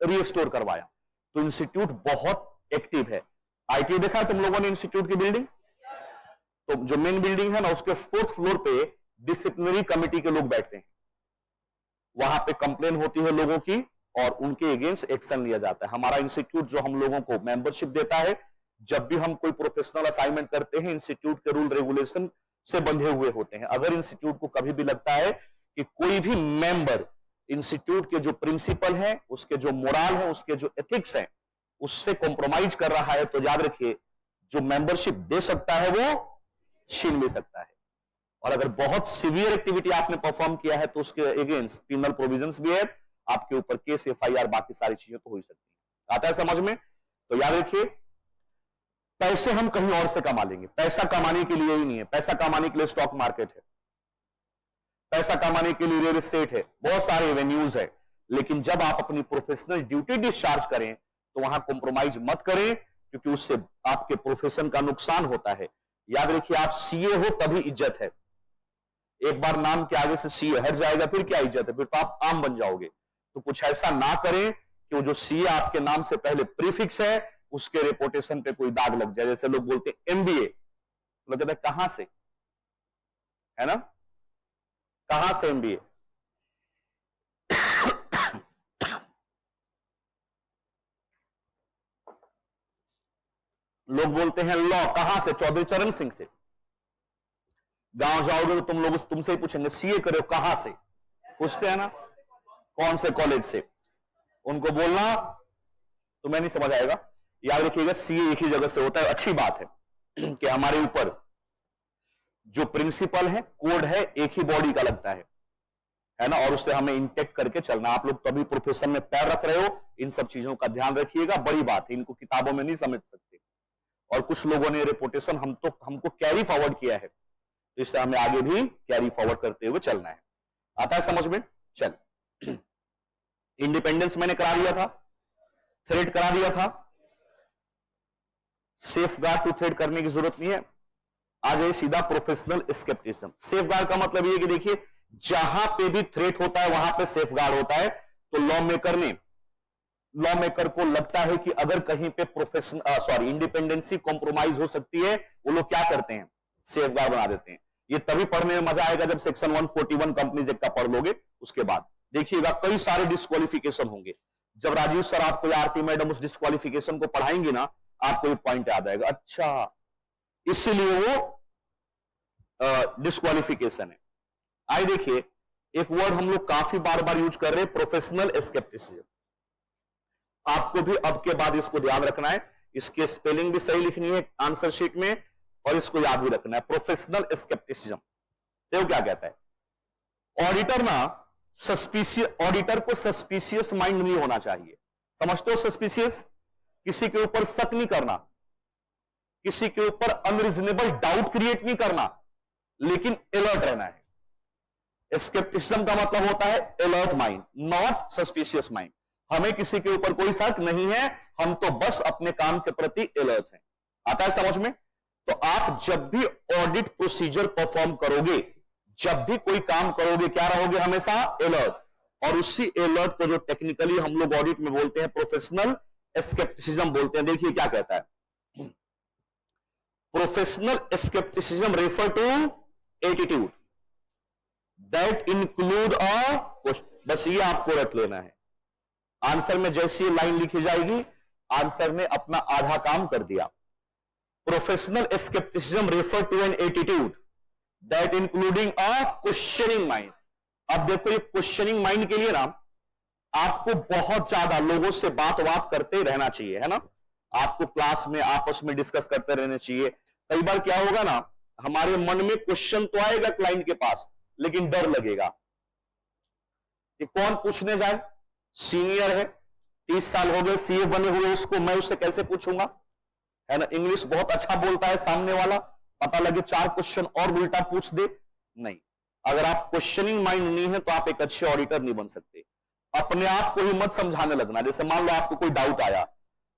रीस्टोर करवाया। तो इंस्टीट्यूट बहुत एक्टिव है। आईटी देखा तुम लोगों ने इंस्टीट्यूट की बिल्डिंग, तो जो मेन बिल्डिंग है ना उसके 4th फ्लोर पे डिसिप्लिनरी कमेटी के लोग बैठते हैं, वहां पे कंप्लेन होती है लोगों की और उनके अगेंस्ट एक्शन लिया जाता है। हमारा इंस्टीट्यूट जो हम लोगों को मेंबरशिप देता है, जब भी हम कोई प्रोफेशनल असाइनमेंट करते हैं, इंस्टीट्यूट के रूल रेगुलेशन से बंधे हुए होते हैं। अगर इंस्टीट्यूट को कभी भी लगता है कि कोई भी मेंबर इंस्टीट्यूट के जो प्रिंसिपल है, उसके जो मोरल है, उसके जो एथिक्स है, उससे कॉम्प्रोमाइज कर रहा है, तो याद रखिए जो मेंबरशिप दे सकता है वो छीन भी सकता है। और अगर बहुत सीवियर एक्टिविटी आपने परफॉर्म किया है तो उसके अगेंस्ट पिनल प्रोविजंस भी है, आपके ऊपर केस, एफआईआर, बाकी सारी चीजें तो हो ही सकती है। आता है समझ में? तो याद रखिए, पैसे हम कहीं और से कमा लेंगे, पैसा कमाने के लिए ही नहीं है। पैसा कमाने के लिए स्टॉक मार्केट है, पैसा कमाने के लिए रियल एस्टेट है, बहुत सारे एवेन्यूज है, लेकिन जब आप अपनी प्रोफेशनल ड्यूटी डिस्चार्ज करें तो वहां कॉम्प्रोमाइज मत करें, क्योंकि उससे आपके प्रोफेशन का नुकसान होता है। याद रखिए, आप सीए हो तभी इज्जत है। एक बार नाम के आगे से सीए हट जाएगा फिर क्या इज्जत है, फिर तो आप आम बन जाओगे। तो कुछ ऐसा ना करें कि वो जो सीए आपके नाम से पहले प्रीफिक्स है उसके रेपुटेशन पे कोई दाग लग जाए। जैसे लोग बोलते हैं एमबीए, लोग कहते हैं कहां से, है ना, कहां से एमबीए। लोग बोलते हैं लॉ, कहां से, चौधरी चरण सिंह से। गांव जाओगे तो तुम लोग तुमसे ही पूछेंगे सीए करे हो कहां से, पूछते हैं ना, कौन से कॉलेज से। उनको बोलना तुम्हें नहीं समझ आएगा। याद रखिएगा, सीए एक ही जगह से होता है। अच्छी बात है कि हमारे ऊपर जो प्रिंसिपल है, कोड है, एक ही बॉडी का लगता है ना, और उससे हमें इंटेक्ट करके चलना। आप लोग तभी प्रोफेशन में पैर रख रहे हो, इन सब चीजों का ध्यान रखिएगा। बड़ी बात है, इनको किताबों में नहीं समझ सकते। और कुछ लोगों ने रेपुटेशन हमको कैरी फॉरवर्ड किया है, तो इससे हमें आगे भी कैरी फॉरवर्ड करते हुए चलना है। आता है समझ में? चल, इंडिपेंडेंस मैंने करा दिया था, थ्रेड करा दिया था, सेफ गार्ड टू थ्रेड करने की जरूरत नहीं है। आ जाइए सीधा प्रोफेशनल स्केप्टिसिज्म। सेफ गार्ड का मतलब ये कि देखिए, जहां पे भी थ्रेट होता है वहां पे सेफ गार्ड होता है। तो लॉ मेकर को लगता है कि अगर कहीं पे इंडिपेंडेंसी कॉम्प्रोमाइज हो सकती है, वो लोग क्या करते हैं, सेफ गार्ड बना देते हैं। ये तभी पढ़ने में मजा आएगा जब सेक्शन 141 कंपनीज एक्ट का पढ़ लोगे। उसके बाद देखिएगा कई सारे डिस्क्वालिफिकेशन होंगे। जब राजीव सर आपको या आरती मैडम उस डिस्क्वालिफिकेशन को पढ़ाएंगे ना, आपको ये पॉइंट याद आएगा, अच्छा इसीलिए वो डिस्क्वालिफिकेशन है। आइए देखिए, एक वर्ड हम लोग काफी बार बार यूज कर रहे हैं, प्रोफेशनल स्केप्टिसिज्म। आपको भी अब के बाद इसको ध्यान रखना है, इसके स्पेलिंग भी सही लिखनी है आंसर शीट में, और इसको याद भी रखना है। प्रोफेशनल स्केप्टिसिज्म देखो क्या कहता है। ऑडिटर ना ऑडिटर को सस्पिशियस माइंड नहीं होना चाहिए। समझते हो सस्पिशियस? किसी के ऊपर शक नहीं करना, किसी के ऊपर अनरीजनेबल डाउट क्रिएट नहीं करना, लेकिन अलर्ट रहना है। स्केप्टिसिज्म का मतलब होता है alert mind, not suspicious mind. हमें किसी के ऊपर कोई शक नहीं है, हम तो बस अपने काम के प्रति अलर्ट हैं। आता है समझ में? तो आप जब भी ऑडिट प्रोसीजर परफॉर्म करोगे, जब भी कोई काम करोगे, क्या रहोगे हमेशा? अलर्ट। और उसी अलर्ट को जो टेक्निकली हम लोग ऑडिट में बोलते हैं प्रोफेशनल स्केप्टिसिज्म बोलते हैं। देखिए क्या कहता है, professional scepticism refer to attitude that include a question. बस ये आपको रख लेना है। आंसर में जैसी लाइन लिखी जाएगी आंसर ने अपना आधा काम कर दिया। Professional scepticism refer to an attitude that including a questioning mind. अब देखो ये क्वेश्चनिंग माइंड के लिए ना आपको बहुत ज्यादा लोगों से बात करते रहना चाहिए, है ना। आपको क्लास में आपस में डिस्कस करते रहना चाहिए। कई बार क्या होगा ना, हमारे मन में क्वेश्चन तो आएगा क्लाइंट के पास, लेकिन डर लगेगा कि कौन पूछने जाए, सीनियर है, 30 साल हो गए सीए बने हुए, उसको मैं उससे कैसे पूछूंगा, है ना। इंग्लिश बहुत अच्छा बोलता है सामने वाला, पता लगे 4 क्वेश्चन और उल्टा पूछ दे। नहीं, अगर आप क्वेश्चनिंग माइंड नहीं है तो आप एक अच्छे ऑडिटर नहीं बन सकते। अपने आप को ही मत समझाने लगना। जैसे मान लो आपको कोई डाउट आया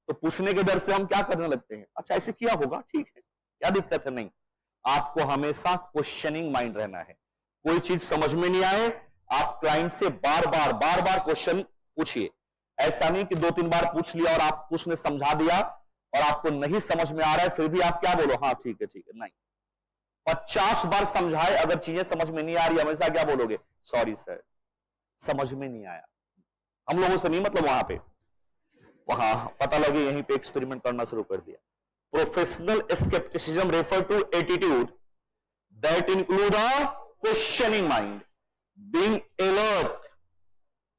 तो पूछने के डर से हम क्या करने लगते हैं, अच्छा ऐसे किया होगा, ठीक है, क्या दिक्कत है। नहीं, आपको हमेशा क्वेश्चनिंग माइंड रहना है। कोई चीज समझ में नहीं आए, आप क्लाइंट से बार बार क्वेश्चन पूछिए। ऐसा नहीं कि 2-3 बार पूछ लिया और आप उसने समझा दिया और आपको नहीं समझ में आ रहा है फिर भी आप क्या बोलो, हाँ ठीक है। नहीं, 50 बार समझाए, अगर चीजें समझ में नहीं आ रही, हमेशा क्या बोलोगे, सॉरी सर समझ में नहीं आया। हम लोगों से नहीं मतलब, वहां पता लगे यहीं पे एक्सपेरिमेंट करना शुरू कर दिया। Professional scepticism refer to attitude that include a questioning mind, being alert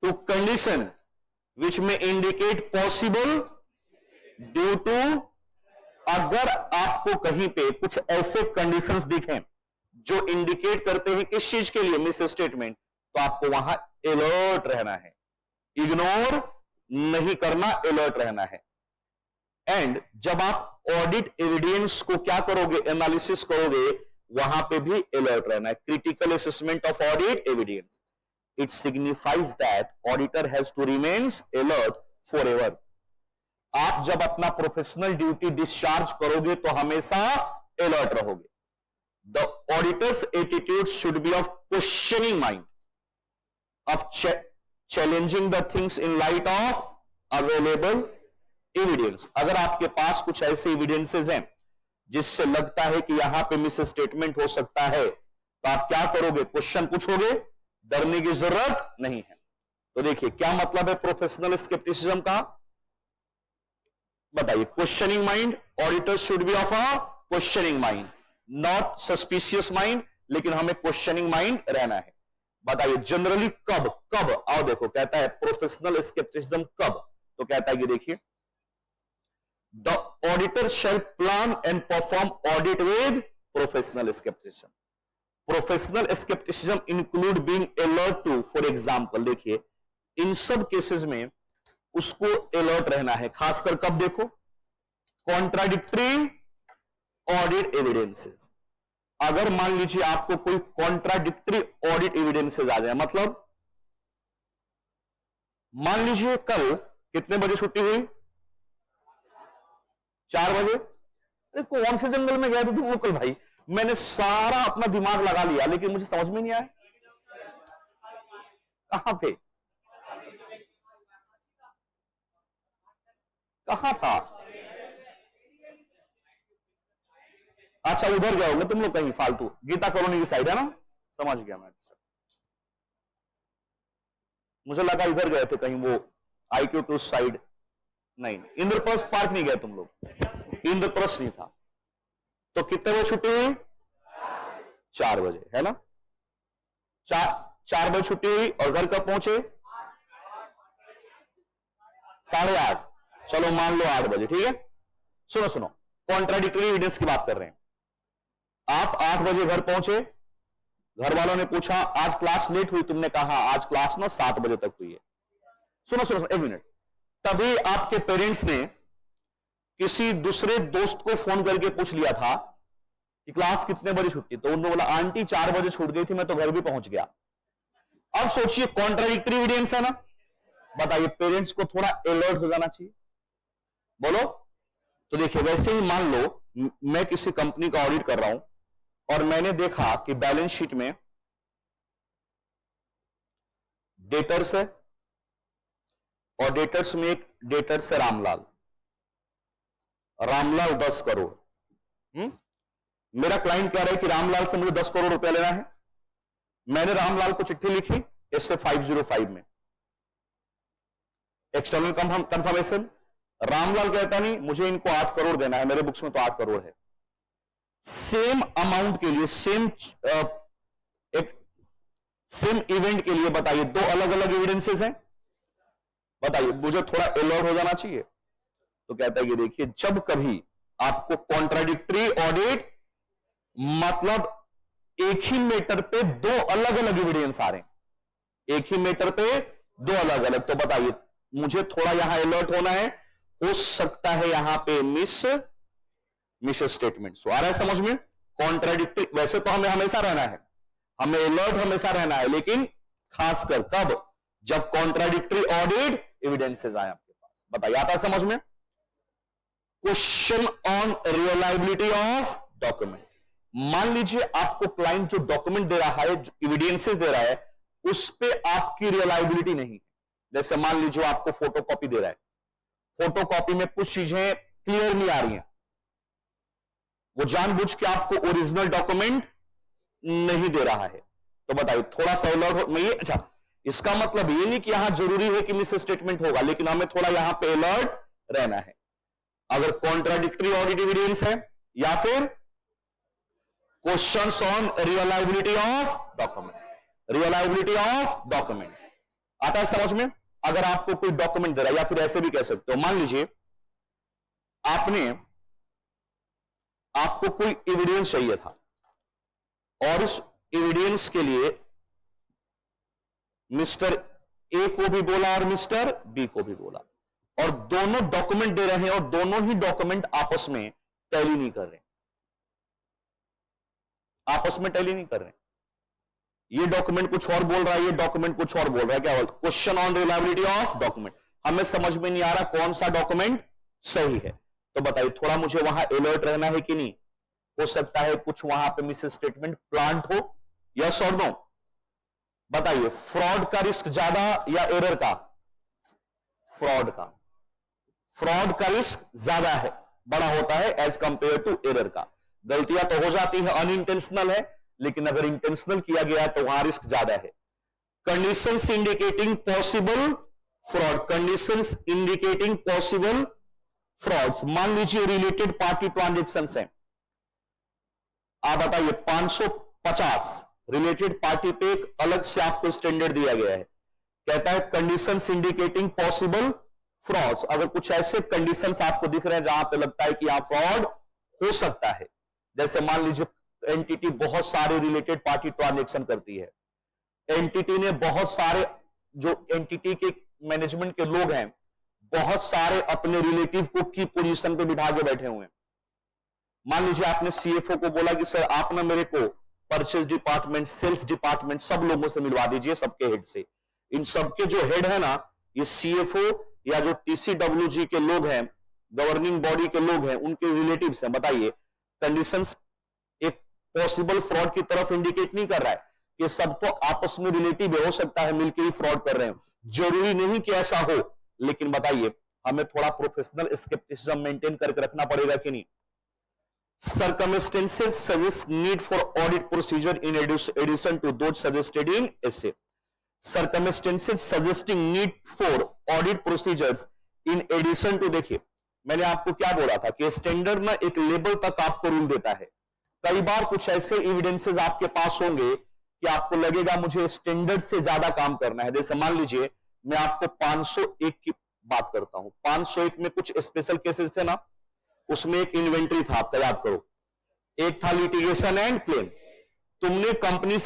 to condition which may indicate possible due to, अगर आपको कहीं पे कुछ ऐसे कंडीशंस दिखें जो इंडिकेट करते हैं किस चीज के लिए, मिस स्टेटमेंट, तो आपको वहां अलर्ट रहना है, इग्नोर नहीं करना, अलर्ट रहना है। एंड जब आप ऑडिट एविडेंस को क्या करोगे, एनालिसिस करोगे, वहां पे भी अलर्ट रहना है। Critical assessment of audit evidence, it signifies that auditor has to remain alert forever। आप जब अपना प्रोफेशनल ड्यूटी डिस्चार्ज करोगे तो हमेशा अलर्ट रहोगे। The auditors attitude should be of questioning mind, of challenging the things in light of available evidence. अगर आपके पास कुछ ऐसे एविडेंसेस हैं जिससे लगता है कि यहां पे मिस स्टेटमेंट हो सकता है, तो आप क्या करोगे, क्वेश्चन पूछोगे, डरने की जरूरत नहीं है। तो देखिए क्या मतलब है प्रोफेशनल स्केप्टिसिज्म का, बताइए। Questioning mind, auditor should be of a questioning mind, not suspicious mind, लेकिन हमें क्वेश्चनिंग माइंड रहना है। बताइए जनरली कब आओ देखो, कहता है प्रोफेशनल स्केप्टिसिज्म कब, तो कहता है कि देखिए, the auditor shall plan and perform audit with professional scepticism. Professional scepticism include being alert to, for example देखिए, इन सब केसेस में उसको अलर्ट रहना है, खासकर कब देखो, कॉन्ट्राडिक्टरी ऑडिट एविडेंसेस। अगर मान लीजिए आपको कोई कॉन्ट्राडिक्टरी ऑडिट एविडेंसेस आ जाए, मतलब मान लीजिए कल कितने बजे छुट्टी हुई, 4 बजे। अरे कौन से जंगल में गए थे तुम लोग कल भाई, मैंने सारा अपना दिमाग लगा लिया लेकिन मुझे समझ में नहीं आया, कहां थे, कहां था। अच्छा उधर गए होंगे तुम लोग कहीं फालतू, गीता कॉलोनी की साइड है ना, समझ गया मैं। मुझे लगा इधर गए थे कहीं वो IQ टू साइड, नहीं इंद्रप्रस्थ पार्क नहीं गए तुम लोग, इंद्रप्रस्थ नहीं था। तो कितने बजे छुट्टी हुई, 4 बजे, है ना। 4 बजे छुट्टी हुई और घर कब पहुंचे, 8:30, चलो मान लो 8 बजे, ठीक है। सुनो कॉन्ट्राडिक्टरी एविडेंस की बात कर रहे हैं। आप 8 बजे घर पहुंचे, घर वालों ने पूछा आज क्लास लेट हुई, तुमने कहा आज क्लास ना 7 बजे तक हुई है। सुनो 1 मिनट, तभी आपके पेरेंट्स ने किसी दूसरे दोस्त को फोन करके पूछ लिया था कि क्लास कितने बजे छुट्टी, तो उन्होंने बोला आंटी 4 बजे छूट गई थी, मैं तो घर भी पहुंच गया। अब सोचिए कॉन्ट्राडिक्टरी एविडेंस है ना। बताइए पेरेंट्स को थोड़ा अलर्ट हो जाना चाहिए, बोलो। तो देखिए वैसे ही मान लो मैं किसी कंपनी का ऑडिट कर रहा हूं और मैंने देखा कि बैलेंस शीट में डेटर्स है और डेटर्स में एक डेटर्स है रामलाल 10 करोड़। मेरा क्लाइंट कह रहा है कि रामलाल से मुझे 10 करोड़ रुपया लेना है। मैंने रामलाल को चिट्ठी लिखी इससे 505 में, एक्सटर्नल कंफर्मेशन रामलाल कहता नहीं मुझे इनको 8 करोड़ देना है, मेरे बुक्स में तो 8 करोड़ है। सेम अमाउंट के लिए, सेम इवेंट के लिए बताइए 2 अलग अलग एविडेंसेस हैं, बताइए, मुझे थोड़ा अलर्ट हो जाना चाहिए। तो कहता है कि देखिए, जब कभी आपको कॉन्ट्राडिक्टरी ऑडिट, मतलब एक ही मैटर पे 2 अलग अलग एविडेंस आ रहे हैं, एक ही मैटर पे 2 अलग अलग, तो बताइए मुझे थोड़ा यहां अलर्ट होना है, हो सकता है यहां पे मिस स्टेटमेंट। आ रहा है समझ में? कॉन्ट्राडिक्टरी, वैसे तो हमें हमेशा रहना है, हमें अलर्ट हमेशा रहना है, लेकिन खासकर कब? जब कॉन्ट्राडिक्टरी ऑडिट एविडेंसेस आए आपके पास। बताइए, आता है समझ में? Question on reliability of document. मान लीजिए आपको क्लाइंट जो डॉक्यूमेंट दे रहा है, जो एविडेंसेस दे रहा है, उस पे आपकी रियलाइबिलिटी नहीं। जैसे मान लीजिए आपको फोटोकॉपी दे रहा है, फोटोकॉपी में कुछ चीजें क्लियर नहीं आ रही हैं, वो जानबूझ के आपको ओरिजिनल डॉक्यूमेंट नहीं दे रहा है, तो बताइए थोड़ा सा अलर्ट हो। ये अच्छा, इसका मतलब ये नहीं कि यहां जरूरी है कि मिस स्टेटमेंट होगा, लेकिन हमें थोड़ा यहां पे अलर्ट रहना है। अगर कॉन्ट्राडिक्टरी ऑडिट एविडेंस है या फिर questions on reliability of document, reliability of document आता है समझ में? अगर आपको कोई डॉक्यूमेंट दे रहा है, या फिर ऐसे भी कह सकते हो, मान लीजिए आपको कोई एविडेंस चाहिए था, और उस एविडेंस के लिए मिस्टर ए को भी बोला और मिस्टर बी को भी बोला, और दोनों डॉक्यूमेंट दे रहे हैं, और दोनों ही डॉक्यूमेंट आपस में टैली नहीं कर रहे, आपस में टैली नहीं कर रहे। ये डॉक्यूमेंट कुछ और बोल रहा है, ये डॉक्यूमेंट कुछ और बोल रहा है, क्या बोलते? Question on reliability of document. हमें समझ में नहीं आ रहा कौन सा डॉक्यूमेंट सही है, तो बताइए थोड़ा मुझे वहां अलर्ट रहना है कि नहीं? हो सकता है कुछ वहां पे मिस स्टेटमेंट प्लांट हो, यस और नो? बताइए, फ्रॉड का रिस्क ज्यादा या एरर का? फ्रॉड का, फ्रॉड का रिस्क ज्यादा है, बड़ा होता है एज कंपेयर टू एरर का। गलतियां तो हो जाती है, अनइंटेंशनल है, लेकिन अगर इंटेंशनल किया गया तो वहां रिस्क ज्यादा है। Conditions indicating possible fraud, conditions indicating possible frauds. मान लीजिए रिलेटेड पार्टी ट्रांजेक्शंस हैं, आप बताइए 550 रिलेटेड पार्टी पे एक अलग से आपको स्टैंडर्ड दिया गया है, कहता है कंडीशंस इंडिकेटिंग पॉसिबल फ्रॉड्स। अगर कुछ ऐसे कंडीशंस आपको दिख रहे हैं जहां पे लगता है कि यहां फ्रॉड हो सकता है, जैसे मान लीजिए एंटिटी बहुत सारे रिलेटेड पार्टी ट्रांजेक्शन करती है, एंटिटी ने बहुत सारे, जो एंटिटी के मैनेजमेंट के लोग हैं, बहुत सारे अपने रिलेटिव को की पोजीशन पे बिठा के बैठे हुए हैं। मान लीजिए आपने सीएफओ को बोला कि सर आप ना मेरे को परचेज डिपार्टमेंट, सेल्स डिपार्टमेंट, सब लोगों से मिलवा दीजिए, सबके हेड से। इन सबके जो हेड है ना, ये सीएफओ या जो टीसीडब्ल्यूजी के लोग हैं, गवर्निंग बॉडी के लोग हैं, उनके रिलेटिव्स हैं। बताइए, कंडीशंस एक पॉसिबल फ्रॉड की तरफ इंडिकेट नहीं कर रहा है। ये सब तो आपस में रिलेटिव हो सकता है मिलकर ही फ्रॉड कर रहे हो, जरूरी नहीं कि ऐसा हो, लेकिन बताइए हमें थोड़ा प्रोफेशनल स्केप्टिसिज्म मेंटेन करके रखना पड़ेगा कि नहीं? Circumstances suggest need for audit procedure in addition to those suggested in essay. Circumstances suggesting need for audit procedures in addition to, देखिए मैंने आपको क्या बोला था कि स्टैंडर्ड ना एक लेवल तक आपको रूल देता है। कई बार कुछ ऐसे एविडेंसेस आपके पास होंगे कि आपको लगेगा मुझे स्टैंडर्ड से ज्यादा काम करना है। जैसे मान लीजिए मैं आपको 501 की बात करता हूं, 501 में कुछ स्पेशल केसेस थे ना, उसमें एक इन्वेंट्री था, आपका याद करो, एक था लिटिगेशन एंड क्लेम। तुमने कंपनी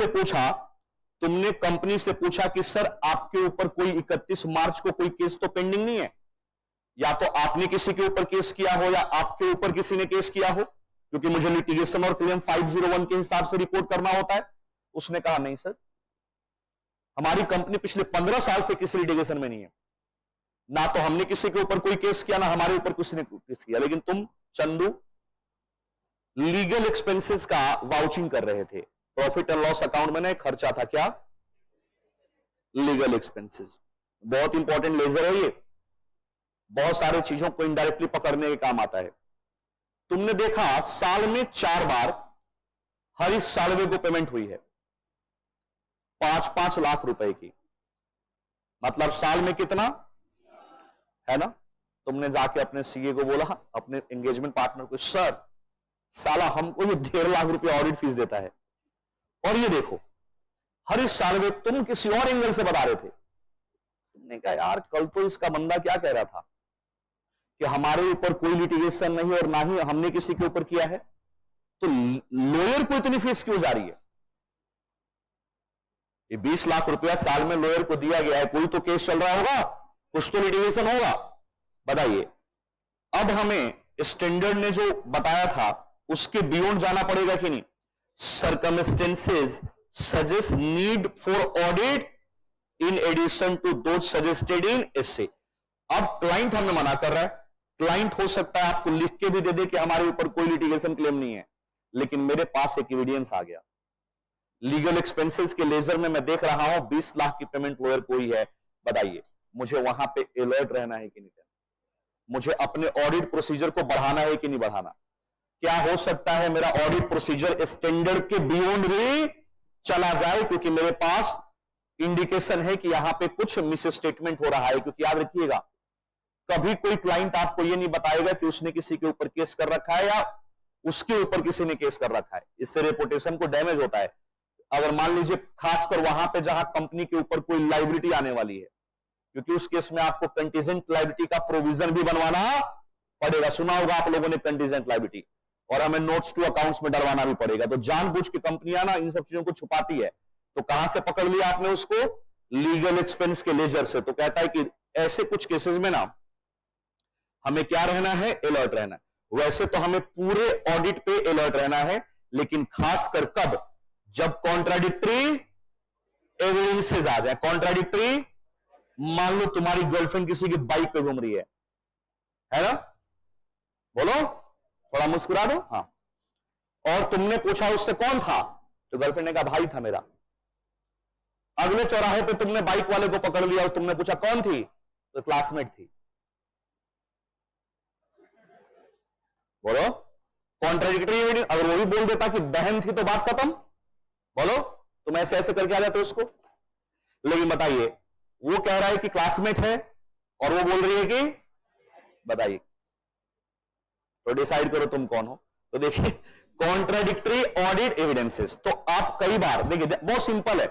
से पूछा कि सर आपके ऊपर कोई 31 मार्च को कोई केस तो पेंडिंग नहीं है, या तो आपने किसी के ऊपर केस किया हो या आपके ऊपर किसी ने केस किया हो, क्योंकि मुझे लिटिगेशन और क्लेम 501 के हिसाब से रिपोर्ट करना होता है। उसने कहा नहीं सर, हमारी कंपनी पिछले 15 साल से किसी लिटिगेशन में नहीं है, ना तो हमने किसी के ऊपर कोई केस किया, ना हमारे ऊपर किसी ने केस किया, लेकिन तुम चंदू लीगल एक्सपेंसेस का वाउचिंग कर रहे थे। प्रॉफिट एंड लॉस अकाउंट में ना खर्चा था क्या? Legal expenses. बहुत इंपॉर्टेंट लेजर है ये, बहुत सारी चीजों को इनडायरेक्टली पकड़ने के काम आता है। तुमने देखा साल में 4 बार हरीश साल्वे को पेमेंट हुई है 5-5 लाख रुपए की, मतलब साल में कितना है ना? तुमने जाके अपने सीए को बोला, अपने एंगेजमेंट पार्टनर को, सर साला हमको ये 1.5 लाख रुपया ऑडिट फीस देता है, और ये देखो हरीश साल्वे तुम किसी और एंगल से बता रहे थे। तुमने कहा यार कल तो इसका बंदा क्या कह रहा था कि हमारे ऊपर कोई लिटिगेशन नहीं और ना ही हमने किसी के ऊपर किया है, तो लॉयर को इतनी फीस क्यों जा रही है? ये 20 लाख रुपया साल में लॉयर को दिया गया है, कोई तो केस चल रहा होगा, कुछ तो लिटिगेशन होगा। बताइए अब हमें स्टैंडर्ड ने जो बताया था उसके बियॉन्ड जाना पड़ेगा कि नहीं? Circumstances suggest need for audit in addition to those suggested in SA. अब क्लाइंट हमें मना कर रहा है, क्लाइंट हो सकता है आपको लिख के भी दे दे कि हमारे ऊपर कोई लिटिगेशन क्लेम नहीं है, लेकिन मेरे पास एक एविडेंस आ गया, लीगल एक्सपेंसेस के लेजर में मैं देख रहा हूं 20 लाख की पेमेंट लॉयर कोई है। बताइए मुझे वहां पे अलर्ट रहना है कि नहीं? मुझे अपने ऑडिट प्रोसीजर को बढ़ाना है कि नहीं बढ़ाना? क्या हो सकता है मेरा ऑडिट प्रोसीजर स्टैंडर्ड के बियॉन्ड भी चला जाए, क्योंकि मेरे पास इंडिकेशन है कि यहां पे कुछ मिस स्टेटमेंट हो रहा है। क्योंकि याद रखिएगा कभी कोई क्लाइंट आपको यह नहीं बताएगा कि उसने किसी के ऊपर केस कर रखा है या उसके ऊपर किसी ने केस कर रखा है, इससे रेपुटेशन को डैमेज होता है। अगर मान लीजिए खासकर वहां पे जहां कंपनी के ऊपर कोई लायबिलिटी आने वाली है, क्योंकि उस केस में आपको कंटीजेंट लायबिलिटी का प्रोविजन भी बनवाना पड़ेगा। सुना होगा आप लोगों ने कंटीजेंट लायबिलिटी, और हमें नोट्स टू अकाउंट्स में डरवाना भी पड़ेगा। तो जानबूझ के कंपनियां ना इन सब चीजों को छुपाती है। तो कहां से पकड़ लिया आपने उसको? लीगल एक्सपेंस के लेजर से। तो कहता है कि ऐसे कुछ केसेस में ना हमें क्या रहना है? अलर्ट रहना है। वैसे तो हमें पूरे ऑडिट पे अलर्ट रहना है, लेकिन खासकर कब? जब कॉन्ट्राडिक्टरी एविडेंसेस आ जाए। कॉन्ट्राडिक्टरी, मान लो तुम्हारी गर्लफ्रेंड किसी की बाइक पे घूम रही है ना? बोलो, थोड़ा मुस्कुरा दो। हाँ, और तुमने पूछा उससे कौन था, तो गर्लफ्रेंड ने कहा भाई था मेरा। अगले चौराहे पे तुमने बाइक वाले को पकड़ लिया और तुमने पूछा कौन थी, तो क्लासमेट थी। बोलो, कॉन्ट्राडिक्टरी एविडेंस। अगर वो भी बोल देता कि बहन थी तो बात खत्म। बोलो, तुम ऐसे ऐसे करके आ जाते उसको। लेकिन बताइए वो कह रहा है कि क्लासमेट है और वो बोल रही है कि, बताइए तो डिसाइड करो तुम कौन हो। तो देखिए कॉन्ट्राडिक्टरी ऑडिट एविडेंसेस। तो आप कई बार देखिए बहुत सिंपल है,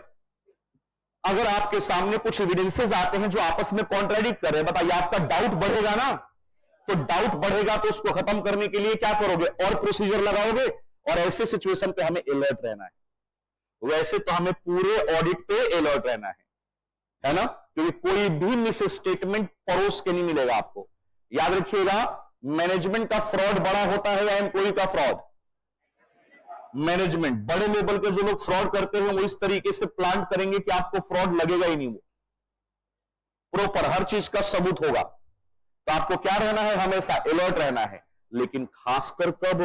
अगर आपके सामने कुछ एविडेंसेस आते हैं जो आपस में कॉन्ट्राडिक्ट कर रहे हैं, बताइए आपका डाउट बढ़ेगा ना? तो डाउट बढ़ेगा तो उसको खत्म करने के लिए क्या करोगे? और प्रोसीजर लगाओगे। और ऐसे सिचुएशन पे हमें अलर्ट रहना है। वैसे तो हमें पूरे ऑडिट पे अलर्ट रहना है ना? क्योंकि कोई भी मिस स्टेटमेंट परोस के नहीं मिलेगा आपको। याद रखिएगा मैनेजमेंट का फ्रॉड बड़ा होता है या एम्प्लॉय का फ्रॉड? मैनेजमेंट। बड़े लेवल के जो लोग फ्रॉड करते हैं वो इस तरीके से प्लान करेंगे कि आपको फ्रॉड लगेगा ही नहीं। वो प्रॉपर हर चीज का सबूत होगा। तो आपको क्या रहना है? हमेशा अलर्ट रहना है। लेकिन खासकर कब?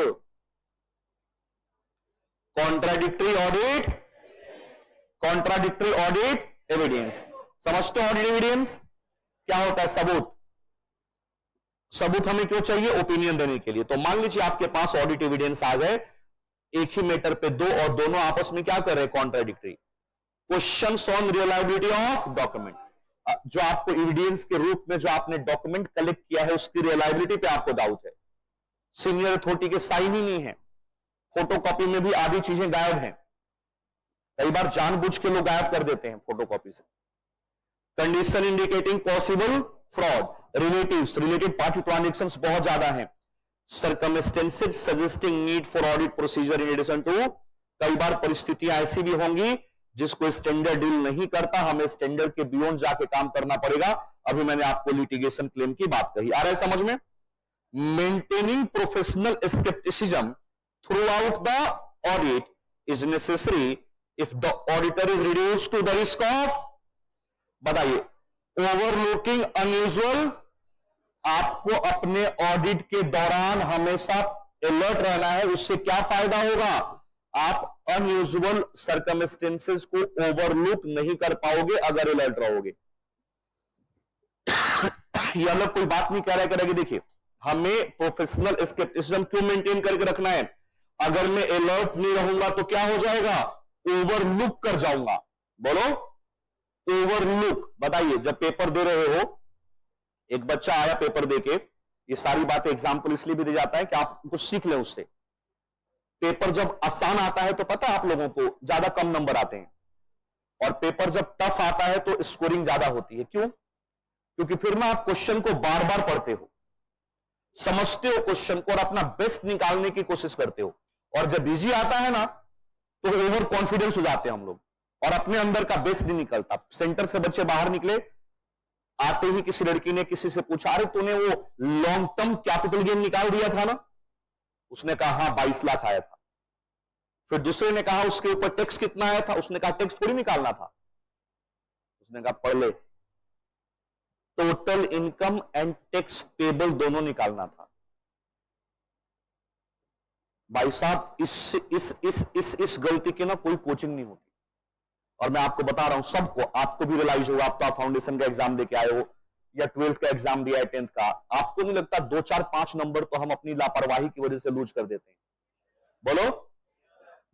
Contradictory audit, contradictory audit evidence. समझते हो? ऑडिट एविडेंस क्या होता है? सबूत। सबूत हमें क्यों चाहिए? ओपिनियन देने के लिए। तो मान लीजिए आपके पास ऑडिट एविडेंस आ गए, एक ही मैटर पे दो, और दोनों आपस में क्या कर रहे हैं? Contradictory. Questions on reliability of document. जो आपको एविडेंस के रूप में जो आपने डॉक्यूमेंट कलेक्ट किया है उसकी रिलायबिलिटी पे आपको डाउट है। सीनियर अथॉरिटी के साइन ही नहीं है, फोटोकॉपी में भी आधी चीजें गायब हैं। कई बार जानबूझ के लोग गायब कर देते हैं फोटोकॉपी से। Condition indicating possible fraud. Relatives, related party transactions बहुत ज्यादा हैं। Circumstances suggesting need for audit procedure in addition to. कई बार परिस्थितियां ऐसी भी होंगी जिसको स्टैंडर्ड डील नहीं करता, हमें स्टैंडर्ड के बियॉन्ड जाके काम करना पड़ेगा। अभी मैंने आपको लिटिगेशन क्लेम की बात कही, आ रहा है समझ में? Maintaining professional scepticism throughout the audit is necessary if the auditor is reduced to the risk of, बताइए, ओवरलुकिंग अनयूजुअल। आपको अपने ऑडिट के दौरान हमेशा अलर्ट रहना है। उससे क्या फायदा होगा? आप अनयूजुअल सर्कमस्टेंसेस को ओवरलुक नहीं कर पाओगे अगर अलर्ट रहोगे। ये अलग कोई बात नहीं कह रहा है, करेगी। देखिए हमें प्रोफेशनल स्केप्टिसिज्म क्यों मेंटेन करके रखना है? अगर मैं अलर्ट नहीं रहूंगा तो क्या हो जाएगा? ओवरलुक कर जाऊंगा। बोलो, ओवरलुक। बताइए जब पेपर दे रहे हो एक बच्चा आया पेपर देके, ये सारी बातें एग्जाम्पल इसलिए भी दी जाता है कि आप कुछ सीख लें उससे। पेपर जब आसान आता है तो पता है आप लोगों को ज्यादा कम नंबर आते हैं, और पेपर जब टफ आता है तो स्कोरिंग ज्यादा होती है। क्यों? क्योंकि फिर ना आप क्वेश्चन को बार बार पढ़ते हो, समझते हो क्वेश्चन को और अपना बेस्ट निकालने की कोशिश करते हो। और जब इजी आता है ना तो ओवर कॉन्फिडेंस हो जाते हैं हम लोग और अपने अंदर का बेस्ट नहीं निकलता। सेंटर से बच्चे बाहर निकले, आते ही किसी लड़की ने किसी से पूछा, अरे तूने वो लॉन्ग टर्म कैपिटल गेन निकाल दिया था ना? उसने कहा हाँ 22 लाख आया था। फिर दूसरे ने कहा उसके ऊपर टैक्स कितना आया था? उसने कहा टैक्स थोड़ी निकालना था। उसने कहा पढ़ ले, total income and tax payable दोनों निकालना था। भाई साहब इस गलती की ना कोई कोचिंग नहीं होती। और मैं आपको बता रहा हूं सबको, आपको भी रियलाइज होगा, आप तो आप फाउंडेशन का एग्जाम देके आए हो या 12th का एग्जाम दिया है, 10th का, आपको नहीं लगता 2 4 5 नंबर तो हम अपनी लापरवाही की वजह से लूज कर देते हैं? बोलो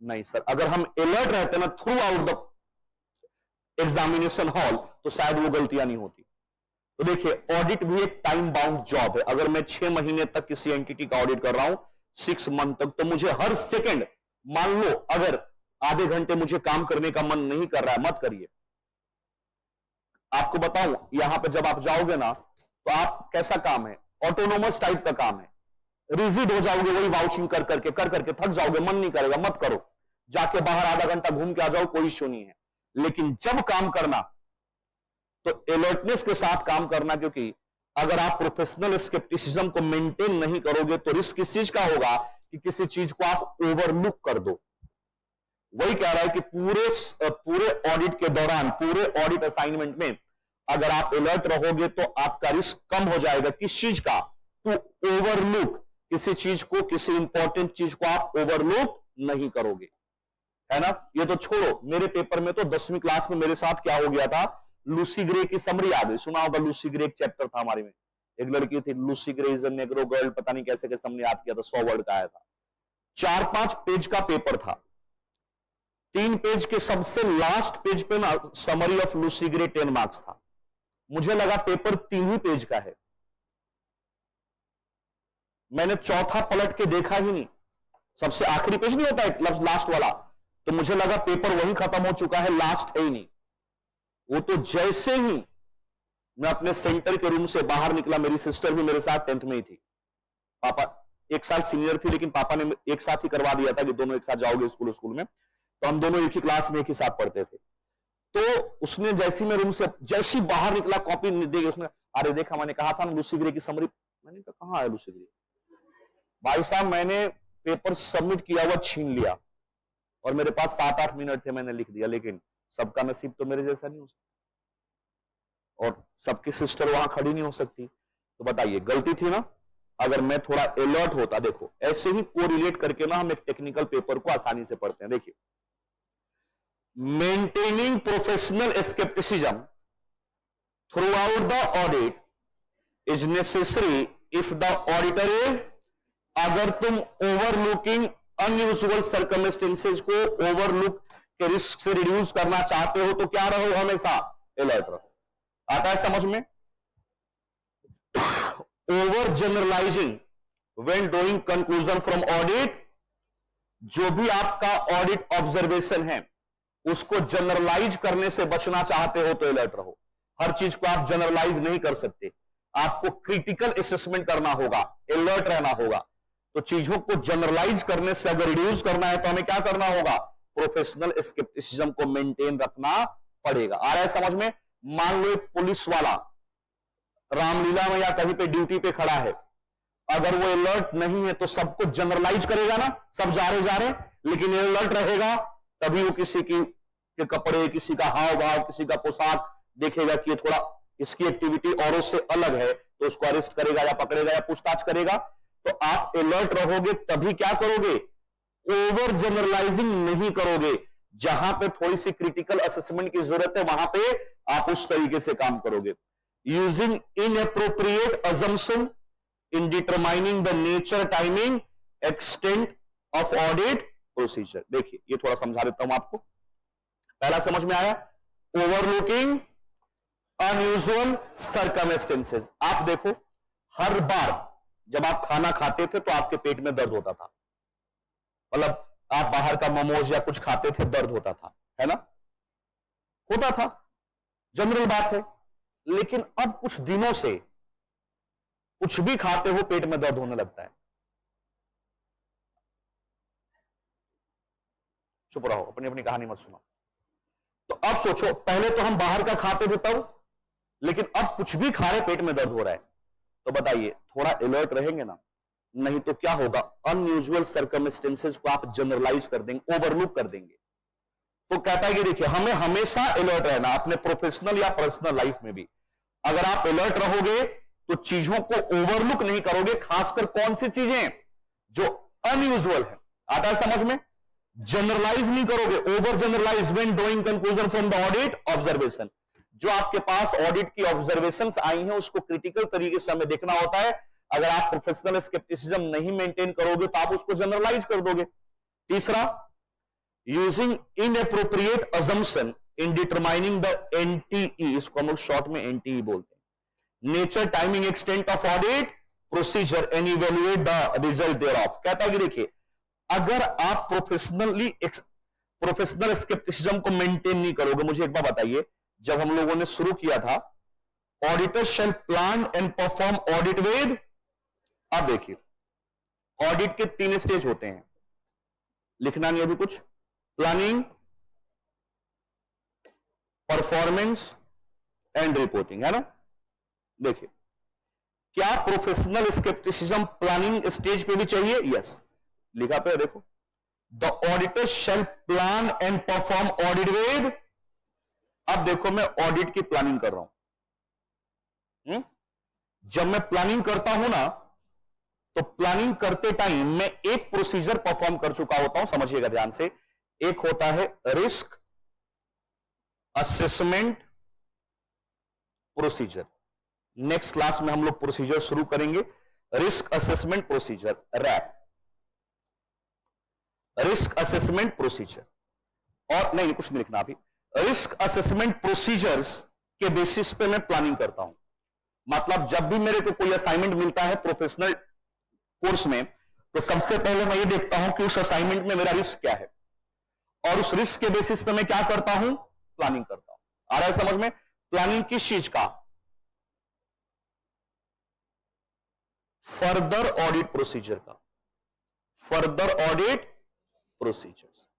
नहीं सर, अगर हम अलर्ट रहते ना through out the examination hall तो शायद वो गलतियां नहीं होती। तो देखिए ऑडिट भी एक टाइम बाउंड जॉब है। अगर मैं 6 महीने तक किसी एंटिटी का ऑडिट कर रहा हूं, 6 मंथ तक, तो मुझे हर सेकंड, मान लो अगर आधे घंटे मुझे काम करने का मन नहीं कर रहा है, मत करिए। आपको बताऊं, यहां पे जब आप जाओगे ना तो आप कैसा काम है, ऑटोनोमस टाइप का काम है, रिजिड हो जाओगे, वही वाउचिंग कर करके थक जाओगे, मन नहीं करेगा, मत करो, जाके बाहर आधा घंटा घूम के आ जाओ, कोई इश्यू नहीं है। लेकिन जब काम करना तो अलर्टनेस के साथ काम करना, क्योंकि अगर आप प्रोफेशनल स्केप्टिसिज्म को मेंटेन नहीं करोगे तो रिस्क किस चीज का होगा कि किसी चीज को आप ओवरलुक कर दो। वही कह रहा है कि पूरे ऑडिट के दौरान, पूरे ऑडिट असाइनमेंट में अगर आप अलर्ट रहोगे तो आपका रिस्क कम हो जाएगा। किस चीज का? टू ओवरलुक, किसी चीज को, किसी इंपॉर्टेंट चीज को आप ओवरलुक नहीं करोगे, है ना? ये तो छोड़ो, मेरे पेपर में तो 10वीं क्लास में मेरे साथ क्या हो गया था, लूसी ग्रे की समरी आ गई। सुना होगा, लूसी ग्रे एक चैप्टर था हमारे में, एक लड़की थी Lucy grey is a Negro girl, पता नहीं कैसे कैसे हमने याद किया था, 100 वर्ड का आया था। 4-5 पेज का पेपर था, 3 पेज के सबसे लास्ट पेज पे ना summary of Lucy grey 10 marks था। मुझे लगा पेपर 3 ही पेज का है, मैंने चौथा पलट के देखा ही नहीं, सबसे आखिरी पेज नहीं होता है लास्ट वाला, तो मुझे लगा पेपर वही खत्म हो चुका है, लास्ट है ही नहीं। वो तो जैसे ही मैं अपने सेंटर के रूम से बाहर निकला, मेरी सिस्टर भी मेरे साथ 10th में ही थी, पापा 1 साल सीनियर थी, लेकिन पापा ने एक साथ ही करवा दिया था कि दोनों एक साथ जाओगे स्कूल में, तो हम दोनों एक ही क्लास में एक ही साथ पढ़ते थे। तो उसने जैसी मैं रूम से जैसी बाहर निकला, कॉपी देगी उसने, अरे देखा मैंने कहा था ना लूसी ग्रे की समरी। मैंने कहा कहां है लूसी ग्रे? भाई साहब मैंने पेपर सबमिट किया हुआ छीन लिया, और मेरे पास 7-8 मिनट थे, मैंने लिख दिया। लेकिन सबका नसीब तो मेरे जैसा नहीं हो सकता, और सबकी सिस्टर वहां खड़ी नहीं हो सकती। तो बताइए गलती थी ना? अगर मैं थोड़ा अलर्ट होता, देखो ऐसे ही कोरिलेट करके ना हम एक टेक्निकल पेपर को आसानी से पढ़ते हैं। देखिए, maintaining professional scepticism throughout the audit is necessary if the auditor is, अगर तुम ओवरलुकिंग अनयूजुअल सर्कमस्टेंसेस को, ओवरलुक के रिस्क से रिड्यूस करना चाहते हो तो क्या रहो, हमेशा अलर्ट रहो। आता है समझ में? Over generalising when drawing conclusion from audit, जो भी आपका ऑडिट ऑब्जर्वेशन है उसको जनरलाइज करने से बचना चाहते हो तो अलर्ट रहो। हर चीज को आप जनरलाइज नहीं कर सकते, आपको क्रिटिकल असेसमेंट करना होगा, अलर्ट रहना होगा। तो चीजों को जनरलाइज करने से अगर रिड्यूस करना है तो हमें क्या करना होगा? प्रोफेशनल स्केप्टिसिज्म को मेंटेन रखना पड़ेगा। आ रहा है समझ में? मान लो एक पुलिस वाला रामलीला में या कहीं पे ड्यूटी पे खड़ा है, अगर वो अलर्ट नहीं है तो सबको जनरलाइज करेगा ना, सब जा रहे, लेकिन अलर्ट रहेगा तभी वो किसी के कपड़े, किसी का हाव भाव, किसी का पोशाक देखेगा कि ये थोड़ा इसकी एक्टिविटी औरों से अलग है, तो उसको अरेस्ट करेगा या पकड़ेगा या पूछताछ करेगा। तो आप अलर्ट रहोगे तभी क्या करोगे? ओवर जनरलाइजिंग नहीं करोगे। जहां पे थोड़ी सी क्रिटिकल असेसमेंट की जरूरत है वहां पे आप उस तरीके से काम करोगे। Using inappropriate assumption in determining the nature, timing, extent of audit procedure. देखिए ये थोड़ा समझा देता हूं आपको। पहला समझ में आया? Overlooking unusual circumstances. आप देखो, हर बार जब आप खाना खाते थे तो आपके पेट में दर्द होता था, मतलब आप बाहर का मोमोज या कुछ खाते थे, दर्द होता था, है ना, होता था, जनरल बात है। लेकिन अब कुछ दिनों से कुछ भी खाते हो पेट में दर्द होने लगता है। चुप रहो, अपनी अपनी कहानी मत सुनाओ। तो अब सोचो, पहले तो हम बाहर का खाते थे तब, लेकिन अब कुछ भी खा रहे पेट में दर्द हो रहा है। तो बताइए, थोड़ा अलर्ट रहेंगे ना? नहीं तो क्या होगा, अनयूजुअल सर्कमस्टेंसेस को आप जनरलाइज कर देंगे, ओवरलुक कर देंगे। तो कहता है कि देखिए, हमें हमेशा अलर्ट रहना, अपने प्रोफेशनल या पर्सनल लाइफ में भी। अगर आप अलर्ट रहोगे तो चीजों को ओवरलुक नहीं करोगे, खासकर कौन सी चीजें जो अनयूजुअल है। आता है समझ में? जनरलाइज नहीं करोगे, over generalise when drawing conclusion from the audit observation. जो आपके पास ऑडिट की ऑब्जर्वेशंस आई हैं उसको क्रिटिकल तरीके से हमें देखना होता है। अगर आप प्रोफेशनल स्केप्टिसिज्म नहीं मेंटेन करोगे तो आप उसको जनरलाइज कर दोगे। तीसरा, using inappropriate assumption in determining the NTE, इसको हम लोग शॉर्ट में एनटीई बोलते हैं, nature, timing, extent of audit procedure and evaluate the result thereof. कहता है कि देखिए, अगर आप प्रोफेशनल स्केप्टिसिज्म को मेंटेन नहीं करोगे, मुझे एक बात बताइए, जब हम लोगों ने शुरू किया था auditor shall plan and perform audit with, अब देखिए ऑडिट के 3 स्टेज होते हैं, लिखना नहीं अभी कुछ, प्लानिंग, परफॉर्मेंस एंड रिपोर्टिंग, है ना। देखिए, क्या प्रोफेशनल स्केप्टिसिज्म प्लानिंग स्टेज पे भी चाहिए? यस, लिखा पे देखो, the auditor shall plan and perform audit with. अब देखो, मैं ऑडिट की प्लानिंग कर रहा हूं। जब मैं प्लानिंग करता हूं ना, तो प्लानिंग करते टाइम मैं एक प्रोसीजर परफॉर्म कर चुका होता हूं, समझिएगा ध्यान से। एक होता है risk assessment procedure. Next class में हम लोग प्रोसीजर शुरू करेंगे, risk assessment procedure, RAP, risk assessment procedure. और नहीं, कुछ नहीं लिखना अभी। रिस्क असेसमेंट प्रोसीजर्स के बेसिस पे मैं प्लानिंग करता हूं। मतलब जब भी मेरे को कोई असाइनमेंट मिलता है प्रोफेशनल कोर्स में, तो सबसे पहले मैं ये देखता हूं कि उस असाइनमेंट में मेरा रिस्क क्या है, और उस रिस्क के बेसिस पे मैं क्या करता हूं, प्लानिंग करता हूं। आ रहा है समझ में? प्लानिंग किस चीज का? फर्दर ऑडिट प्रोसीजर का, फर्दर ऑडिट प्रोसीजर्स।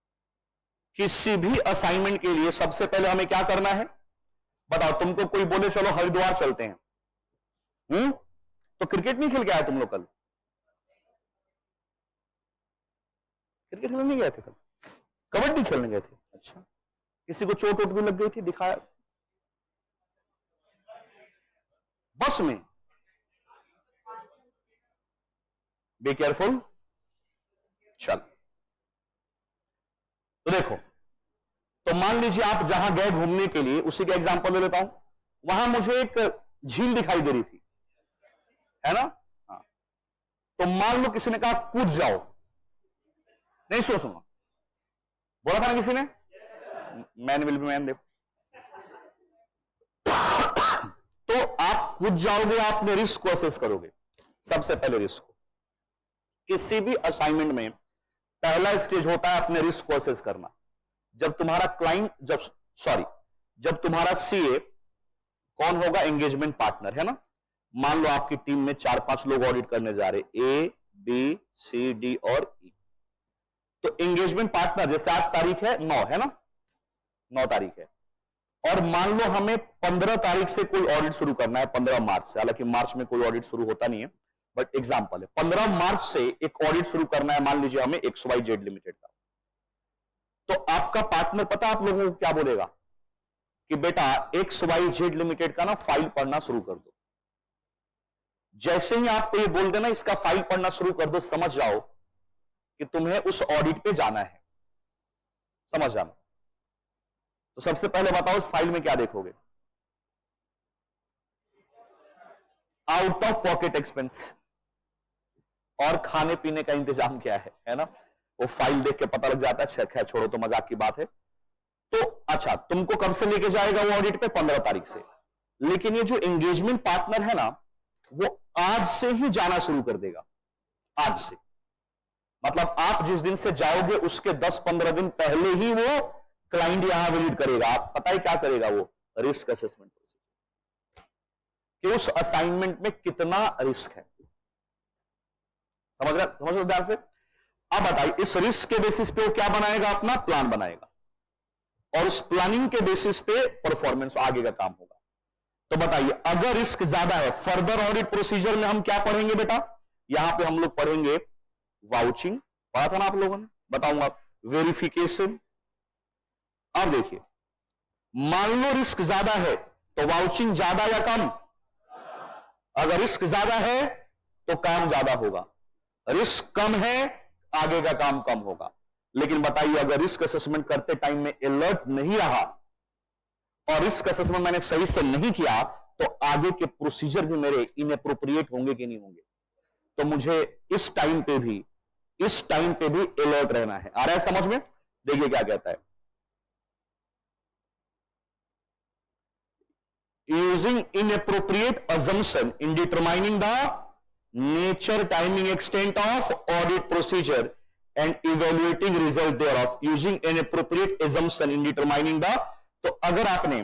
किसी भी असाइनमेंट के लिए सबसे पहले हमें क्या करना है, बताओ। तुमको कोई बोले चलो हरिद्वार चलते हैं, तो क्रिकेट नहीं खेल के आए तुम लोग? कल क्रिकेट खेलने नहीं गए थे? कल कबड्डी खेलने गए थे? अच्छा, किसी को चोट वोट भी लग गई थी, दिखाया बस में? Be careful. चल, तो देखो, तो मान लीजिए आप जहां गए घूमने के लिए, उसी का एग्जांपल ले लेता हूं। वहां मुझे एक झील दिखाई दे रही थी, है ना। हाँ, तो मान लो किसी ने कहा कूद जाओ, नहीं सोचूंगा, बोला था ना किसी ने, मैन विल बी मैन। देखो, तो आप कूद जाओगे, आपने रिस्क को असेस करोगे। सबसे पहले रिस्क को, किसी भी असाइनमेंट में पहला स्टेज होता है अपने रिस्क को असेस करना। जब तुम्हारा क्लाइंट, जब तुम्हारा सीए कौन होगा, एंगेजमेंट पार्टनर, है ना। मान लो आपकी टीम में 4-5 लोग ऑडिट करने जा रहे, ए, बी, सी, डी और ई। तो एंगेजमेंट पार्टनर, जैसे आज तारीख है 9, है ना, 9 तारीख है, और मान लो हमें 15 तारीख से कोई ऑडिट शुरू करना है, 15 मार्च से। हालांकि मार्च में कोई ऑडिट शुरू होता नहीं है, बट एग्जांपल है, 15 मार्च से एक ऑडिट शुरू करना है, मान लीजिए हमें XYZ लिमिटेड का। तो आपका पार्टनर पता आप लोगों को क्या बोलेगा कि बेटा XYZ लिमिटेड का ना फाइल पढ़ना शुरू कर दो। जैसे ही आपको ये बोल देना इसका फाइल पढ़ना शुरू कर दो, समझ जाओ कि तुम्हें उस ऑडिट पे जाना है, समझ जाना। तो सबसे पहले बताओ उस फाइल में क्या देखोगे? आउट ऑफ पॉकेट एक्सपेंस और खाने पीने का इंतजाम क्या है ना। वो फाइल देख के पता लग जाता है। खैर छोड़ो, तो मजाक की बात है। तो अच्छा, तुमको कब से लेके जाएगा वो ऑडिट पे? 15 तारीख से। लेकिन ये जो एंगेजमेंट पार्टनर है ना, वो आज से ही जाना शुरू कर देगा। आज से मतलब आप जिस दिन से जाओगे उसके 10-15 दिन पहले ही वो क्लाइंट यहां विजिट करेगा। आप पता है क्या करेगा? वो रिस्क असेसमेंट कि उस असाइनमेंट में कितना रिस्क है। समझ रहे ध्यान से? अब बताइए, इस रिस्क के बेसिस पे वो क्या बनाएगा? अपना प्लान बनाएगा, और उस प्लानिंग के बेसिस पे परफॉर्मेंस आगे का काम होगा। तो बताइए, अगर रिस्क ज्यादा है, फर्दर ऑडिट प्रोसीजर में हम क्या पढ़ेंगे बेटा? यहां पे हम लोग पढ़ेंगे वाउचिंग, पढ़ा था ना आप लोगों ने, बताऊंगा, वेरिफिकेशन। अब देखिए, मान लो रिस्क ज्यादा है तो वाउचिंग ज्यादा या कम? अगर रिस्क ज्यादा है तो काम ज्यादा होगा, रिस्क कम है आगे का काम कम होगा। लेकिन बताइए, अगर रिस्क असेसमेंट करते टाइम में अलर्ट नहीं रहा और रिस्क असेसमेंट मैंने सही से नहीं किया, तो आगे के प्रोसीजर भी मेरे इनएप्रोप्रिएट होंगे कि नहीं होंगे? तो मुझे इस टाइम पे भी अलर्ट रहना है। आ रहा है समझ में? देखिए क्या कहता है, using inappropriate assumption in determining the nature, timing, extent of audit procedure and evaluating result thereof. Using inappropriate assumption in determining the, तो अगर आपने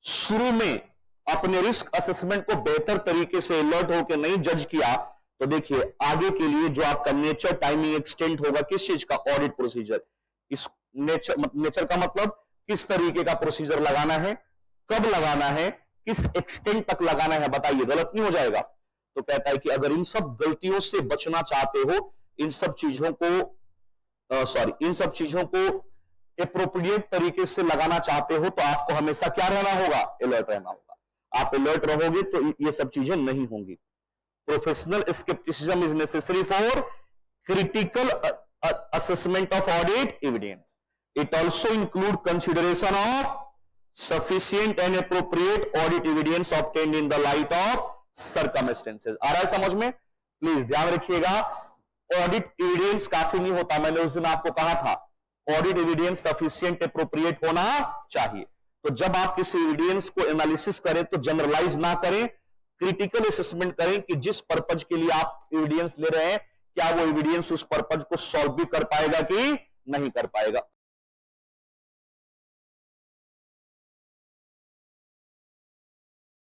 शुरू में अपने रिस्क असेसमेंट को बेहतर तरीके से अलर्ट होकर नहीं जज किया, तो देखिए आगे के लिए जो आपका नेचर, टाइमिंग, एक्सटेंट होगा किस चीज का? Audit procedure. इस नेचर का मतलब किस तरीके का प्रोसीजर लगाना है, कब लगाना है, किस एक्सटेंट तक लगाना है, बताइए, गलत नहीं हो जाएगा? तो कहता है कि अगर इन सब गलतियों से बचना चाहते हो, इन सब चीजों को एप्रोप्रिएट तरीके से लगाना चाहते हो, तो आपको हमेशा क्या रहना होगा? अलर्ट रहना होगा। आप अलर्ट रहोगे तो ये सब चीजें नहीं होंगी। Professional scepticism is necessary for critical assessment of audit evidence. It also include consideration of sufficient and appropriate audit evidence obtained in the light of circumstances. आ रहा है समझ में? प्लीज ध्यान रखिएगा, ऑडिट एविडेंस काफी नहीं होता। मैंने उस दिन आपको कहा था, ऑडिट एविडेंस सफिशिएंट, एप्रोप्रिएट होना चाहिए। तो जब आप किसी एविडेंस को एनालिसिस करें तो जनरलाइज ना करें, क्रिटिकल असेसमेंट करें कि जिस पर्पज के लिए आप एविडेंस ले रहे हैं, क्या वो एविडेंस उस पर्पज को सॉल्व भी कर पाएगा कि नहीं कर पाएगा।